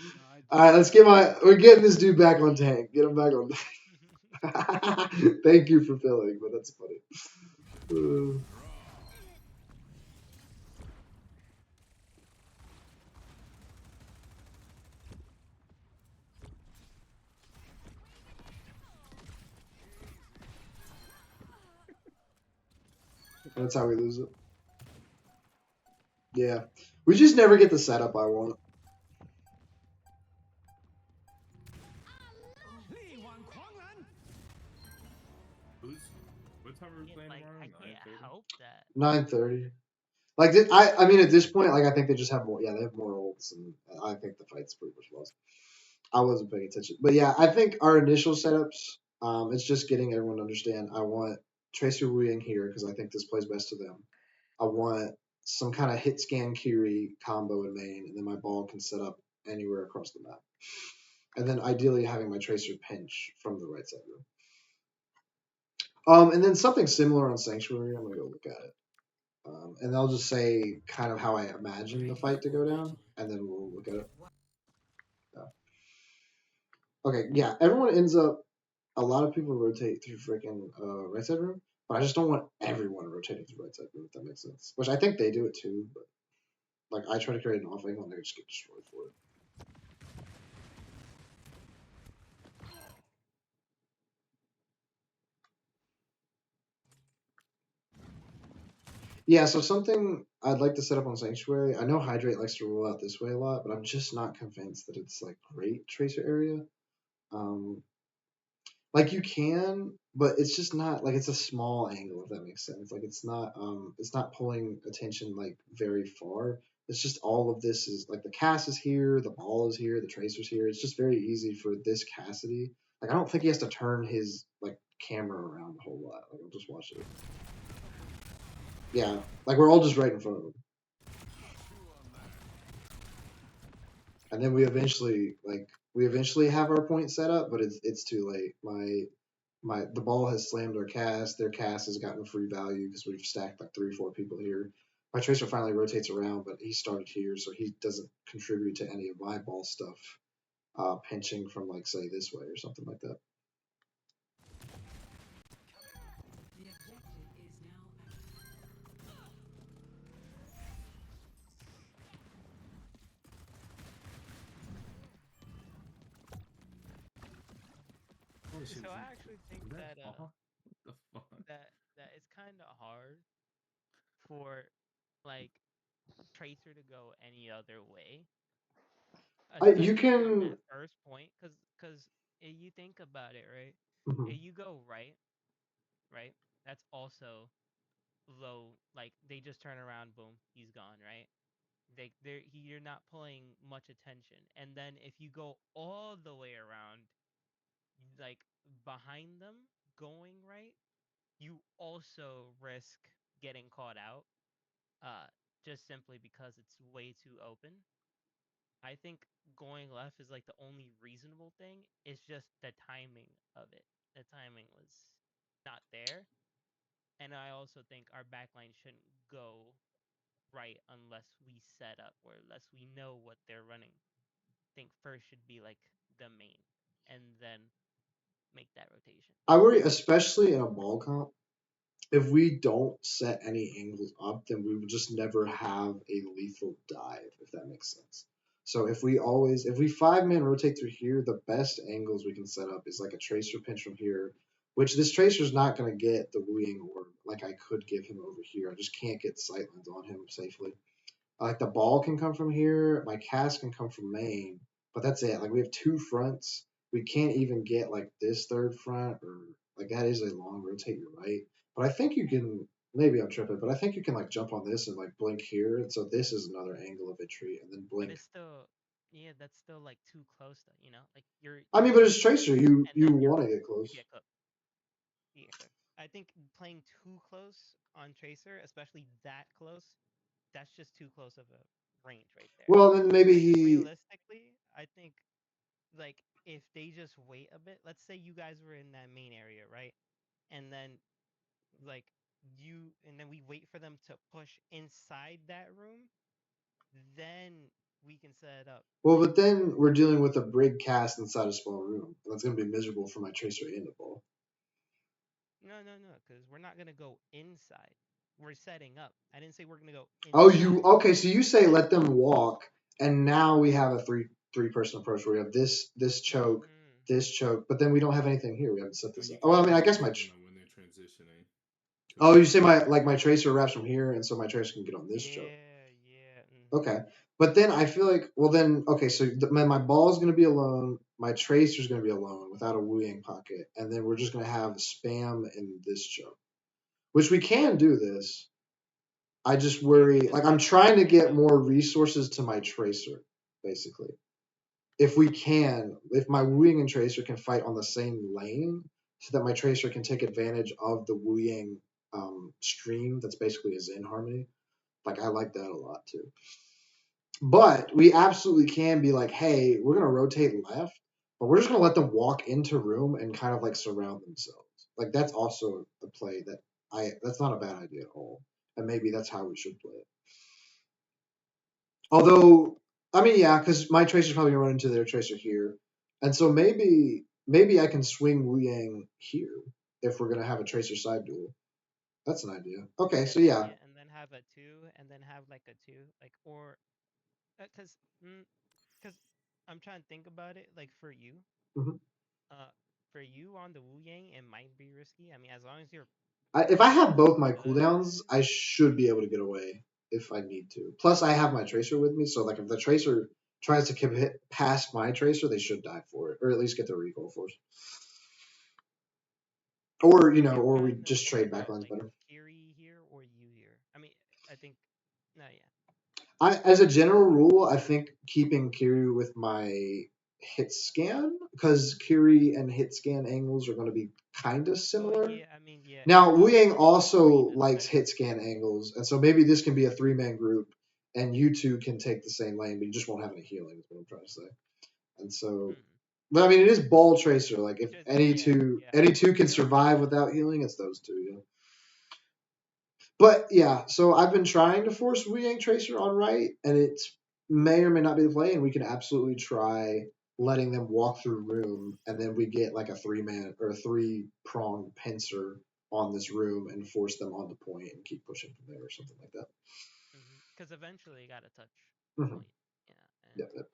All right, we're getting this dude back on tank. Get him back on tank. Thank you for filling, but that's funny. That's how we lose it. Yeah. We just never get the setup I want. What time are we playing tomorrow? I can't help that. 9:30. Like, I mean, at this point, like, I think they just have more. Yeah, they have more ults, and I think the fight's pretty much lost. I wasn't paying attention. But yeah, I think our initial setups, it's just getting everyone to understand. I want Tracer Wu Ying here because I think this plays best to them. I want some kind of hit scan Kiri combo in main, and then my ball can set up anywhere across the map. And then ideally having my Tracer pinch from the right side room. And then something similar on Sanctuary. I'm gonna go look at it. And I'll just say kind of how I imagine the fight to go down, and then we'll look at it. Yeah. Okay, yeah, everyone ends up. A lot of people rotate through freaking right side room, but I just don't want everyone rotating through right side room. If that makes sense. Which I think they do it too, but like I try to create an off angle and they just get destroyed for it. Yeah, so something I'd like to set up on Sanctuary. I know Hydrate likes to roll out this way a lot, but I'm just not convinced that it's like great tracer area. Like you can, but it's just not like it's a small angle if that makes sense. Like it's not pulling attention like very far. It's just all of this is like the cast is here, the ball is here, the tracer's here. It's just very easy for this Cassidy. Like I don't think he has to turn his like camera around a whole lot. Like I'll just watch it. Yeah, like we're all just right in front of him. And then we eventually have our point set up, but it's too late. The ball has slammed our cast. Their cast has gotten free value because we've stacked like 3 or 4 people here. My tracer finally rotates around, but he started here, so he doesn't contribute to any of my ball stuff. Pinching from like say this way or something like that. The objective is now So I actually think that What the fuck? that it's kind of hard for like Tracer to go any other way, You especially on can. that first point, because you think about it, right? Mhm. If you go right, that's also low. Like they just turn around, boom, he's gone, right? You're not pulling much attention, and then if you go all the way around, like behind them, going right, you also risk getting caught out, uh, just simply because it's way too open. I think going left is like the only reasonable thing. It's just the timing of it. The timing was not there. And I also think our backline shouldn't go right unless we set up or unless we know what they're running. I think first should be like the main and then make that rotation. I worry, especially in a ball comp, if we don't set any angles up, then we will just never have a lethal dive, if that makes sense. So if we 5-man rotate through here, the best angles we can set up is like a tracer pinch from here, which this tracer's not going to get the Wu Yang orb like I could give him over here. I just can't get sightlines on him safely. Like the ball can come from here, my cast can come from main, but that's it. Like we have 2 fronts. We can't even get like this third front or like that is a long rotate. You're right, but I think you can. Maybe I'm tripping, but I think you can like jump on this and like blink here, and so this is another angle of entry, and then But blink. it's still, yeah, that's still like too close though, you know? Like I you're mean, but getting it's cooked tracer. You and you then want to get you close. get cooked. You get cooked. I think playing too close on Tracer, especially that close, that's just too close of a range right there. Well, then maybe Like he. realistically, I think like if they just wait a bit, let's say you guys were in that main area, right? And then like and then we wait for them to push inside that room, then we can set it up. Well, Like but then we're dealing with a brig cast inside a small room, and that's gonna be miserable for my tracer and the ball. no, because we're not gonna go inside. We're setting up. I didn't say we're gonna go Oh, inside. you okay? So you say let them walk, and now we have a three person approach where we have Mm-hmm. this choke, but then we don't have anything here. We haven't set But this you up. Oh, well, I kind mean, of I guess rotate them when they're transitioning. oh, you say my tracer wraps from here, and so my tracer can get on this choke. Yeah. Okay, but then I feel like okay, so my ball is gonna be alone, my tracer is gonna be alone without a Wu Yang pocket, and then we're just gonna have spam in this choke, which we can do this. I just Yeah, worry, because like I'm then trying to they get know. more resources to my tracer, basically. if my Wu Ying and Tracer can fight on the same lane, so that my Tracer can take advantage of the Wu Ying stream that's basically a Zen harmony. Like, I like that a lot too. But we absolutely can be like, hey, we're gonna rotate left, but we're just gonna let them walk into room and kind of like surround themselves. Like, that's also the play that's not a bad idea at all. And maybe that's how we should play it. Although, I mean, yeah, because my Tracer's probably gonna run into their Tracer here. And so maybe I can swing Wu Yang here if we're gonna have a Tracer side duel. That's an idea. Okay, so yeah. And then have a 2, and then have like a 2, like, or because I'm trying to think about it, like for you, Mhm. on the Wu Yang, it might be risky. I mean, as long as you're If I have both my good. cooldowns, I should be able to get away if I need to. Plus, I have my Tracer with me, so like if the Tracer tries to hit past my Tracer, they should die for it, or at least get their recoil force. Or or we just trade backlines like better. Kiri here or you here. I mean, I think no, yeah. As a general rule, I think keeping Kiri with my hit scan, because Kiri and hit scan angles are going to be kind of similar. Well, yeah, I mean, yeah. Now, Wu Yang also likes hit scan angles, and so maybe this can be a 3-man group, and you two can take the same lane, but you just won't have any healing, is what I'm trying to say. And so, but I mean, it is Ball Tracer. Like, if any two can survive without healing, it's those two, you know? But yeah, so I've been trying to force Wu Yang Tracer on right, and it may or may not be the play, and we can absolutely try letting them walk through room, and then we get like a 3-man or a 3-pronged pincer on this room and force them onto point and keep pushing from there or something like that. Because eventually you got to touch point. Yeah. Yep.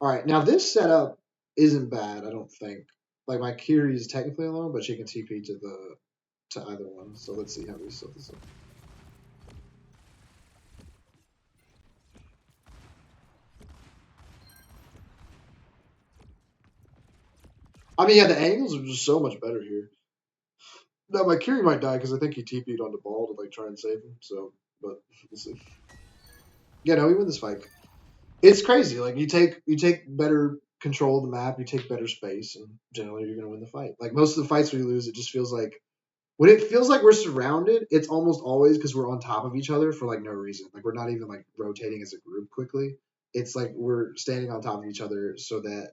All right, now this setup isn't bad, I don't think. Like, my Kiri is technically alone, but she can TP to either one. So let's see how we set this up. I mean, yeah, the angles are just so much better here. Now, my Kiri might die because I think he TP'd on the ball to like try and save him. So, but we'll see. Yeah, no, we win this fight. It's crazy. Like, you take better control of the map, you take better space, and generally you're gonna win the fight. Like, most of the fights we lose, it just feels like when it feels like we're surrounded, it's almost always because we're on top of each other for like no reason. Like, we're not even like rotating as a group quickly. It's like we're standing on top of each other so that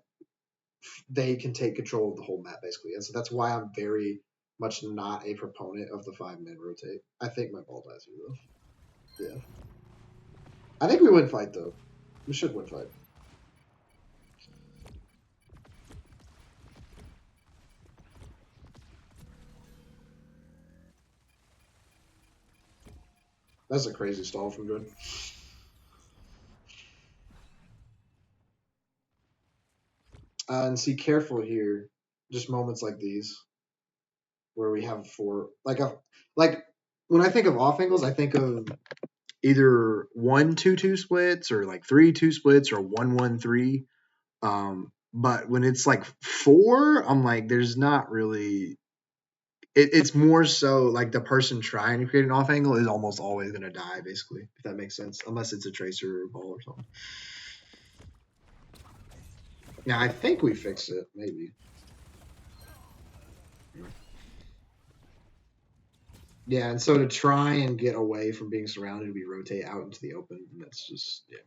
they can take control of the whole map, basically. And so that's why I'm very much not a proponent of the 5-man rotate. I think my ball dies here, though. Yeah. I think we win fight, though. We should win fight. That's a crazy stall from good. And see, careful here. Just moments like these where we have 4. Like when I think of off angles, I think of either 1-2-2 splits or like 3-2 splits or 1-1-3. But when it's like 4, I'm like, there's not really. It's more so like the person trying to create an off angle is almost always going to die, basically, if that makes sense, unless it's a tracer or a ball or something. Now, I think we fixed it, maybe. Yeah, and so to try and get away from being surrounded, we rotate out into the open, and that's just, yeah.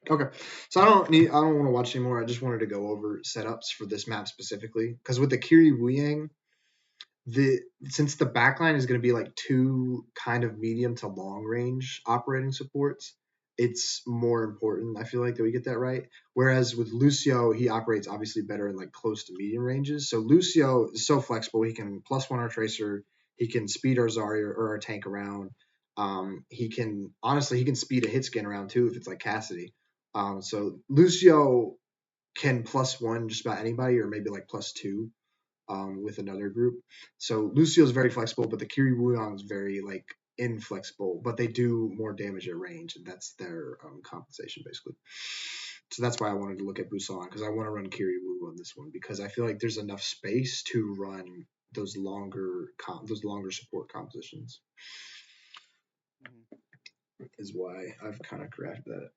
Okay, so I don't want to watch anymore. I just wanted to go over setups for this map specifically, because with the Kiri Wu Yang, since the backline is going to be like 2 kind of medium to long range operating supports, it's more important, I feel like, that we get that right. Whereas with Lucio, he operates obviously better in like close to medium ranges. So Lucio is so flexible. He can +1 our tracer. He can speed our Zarya or our tank around. He can speed a hit scan around too if it's like Cassidy. So Lucio can +1 just about anybody, or maybe like +2 with another group. So Lucio is very flexible, but the Kiri Wuyong is very like inflexible, but they do more damage at range, and that's their compensation basically. So that's why I wanted to look at Busan, because I want to run Kiri Wu on this one, because I feel like there's enough space to run those longer support compositions. Is why I've kind of crafted that.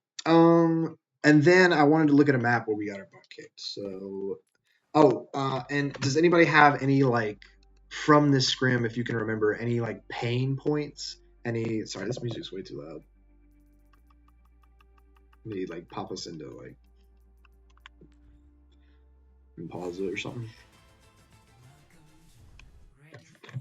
And then I wanted to look at a map where we got our butt kicked. So, and does anybody have any like from this scrim, if you can remember, any like pain points? Sorry, this music's way too loud. Let me like pop us into like and pause it or something.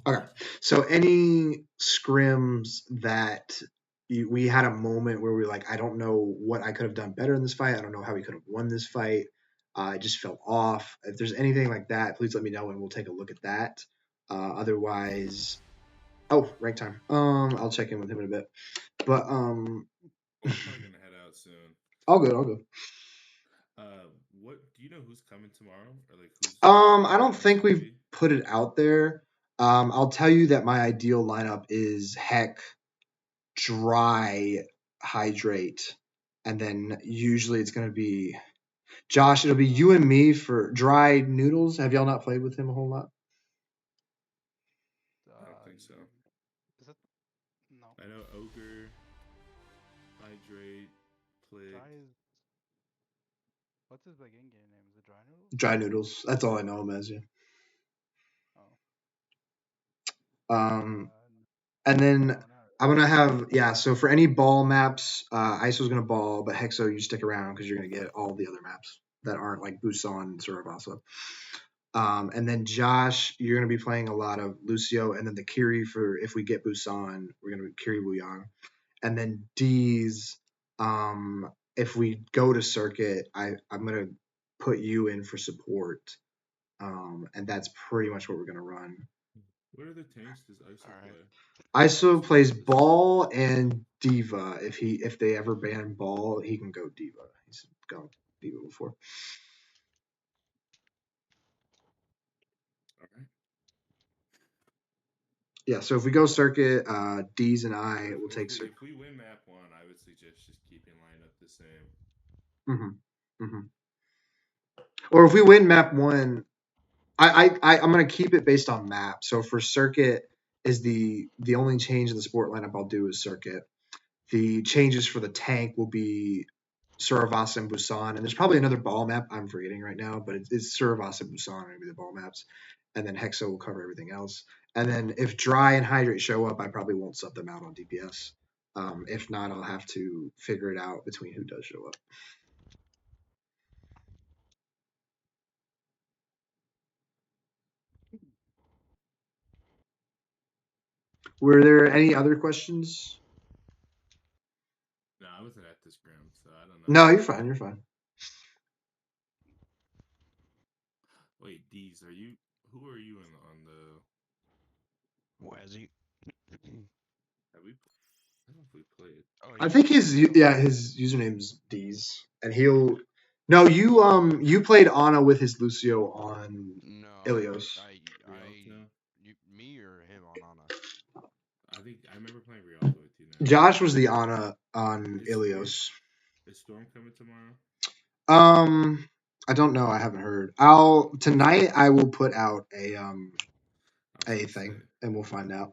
Okay, so any scrims that we had a moment where we were like, I don't know what I could have done better in this fight. I don't know how we could have won this fight. I just felt off. If there's anything like that, please let me know and we'll take a look at that. Otherwise, rank time. I'll check in with him in a bit. But Well, I'm probably gonna head out soon. All good. What do you know who's coming tomorrow, or like who's? I don't think we've put it out there. I'll tell you that my ideal lineup is Heck, Dry, Hydrate, and then usually it's gonna be Josh. It'll be you and me for Dry Noodles. Have y'all not played with him a whole lot? I don't think so. Is that no? I know Ogre, Hydrate, Plig. What's his like in-game name? Is it Dry Noodles? Dry Noodles. That's all I know him as. Yeah. Oh. And then I'm gonna have so for any ball maps, ISO's gonna ball, but Hexo you stick around because you're gonna get all the other maps that aren't like Busan and Surabasa. And then Josh, you're gonna be playing a lot of Lucio, and then the Kiri for if we get Busan, we're gonna be Kiri Wuyang. And then D's, if we go to circuit, I'm gonna put you in for support. And that's pretty much what we're gonna run. What are the tanks does ISO play? ISO plays Ball and Diva. If they ever ban Ball, he can go Diva. He's gone Diva before. All right. Yeah, so if we go circuit, D's and I will take circuit. If we win map 1, I would suggest just keeping lineup the same. Or if we win map 1, I'm gonna keep it based on map. So for circuit is the only change in the sport lineup I'll do is circuit. The changes for the tank will be Suravasa and Busan, and there's probably another ball map I'm forgetting right now, but it's Suravasa and Busan are gonna be the ball maps, and then Hexo will cover everything else. And then if Dry and Hydrate show up, I probably won't sub them out on DPS. If not, I'll have to figure it out between who does show up. Were there any other questions? No, I wasn't at this gram, so I don't know. No, you're fine. You're fine. Wait, D's, who are you on the Wazzy? Have we? I don't know if we played. Oh, I think his username's D's, and he'll. No, you played Ana with his Lucio on Ilios. Me or him on Ana? I think I remember playing Rialto with you now. Josh was the Ana on Ilios. Is Storm coming tomorrow? I don't know. I haven't heard. Tonight I will put out a thing, and we'll find out.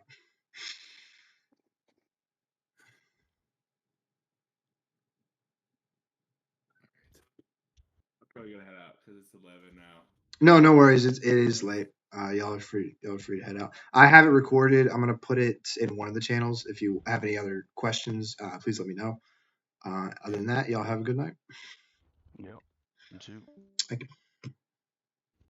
I'm probably gonna head out because it's 11 now. No worries. It is late. Y'all are free to head out. I have it recorded. I'm gonna put it in one of the channels. If you have any other questions, please let me know. Other than that, y'all have a good night. Yep. You too. Thank you.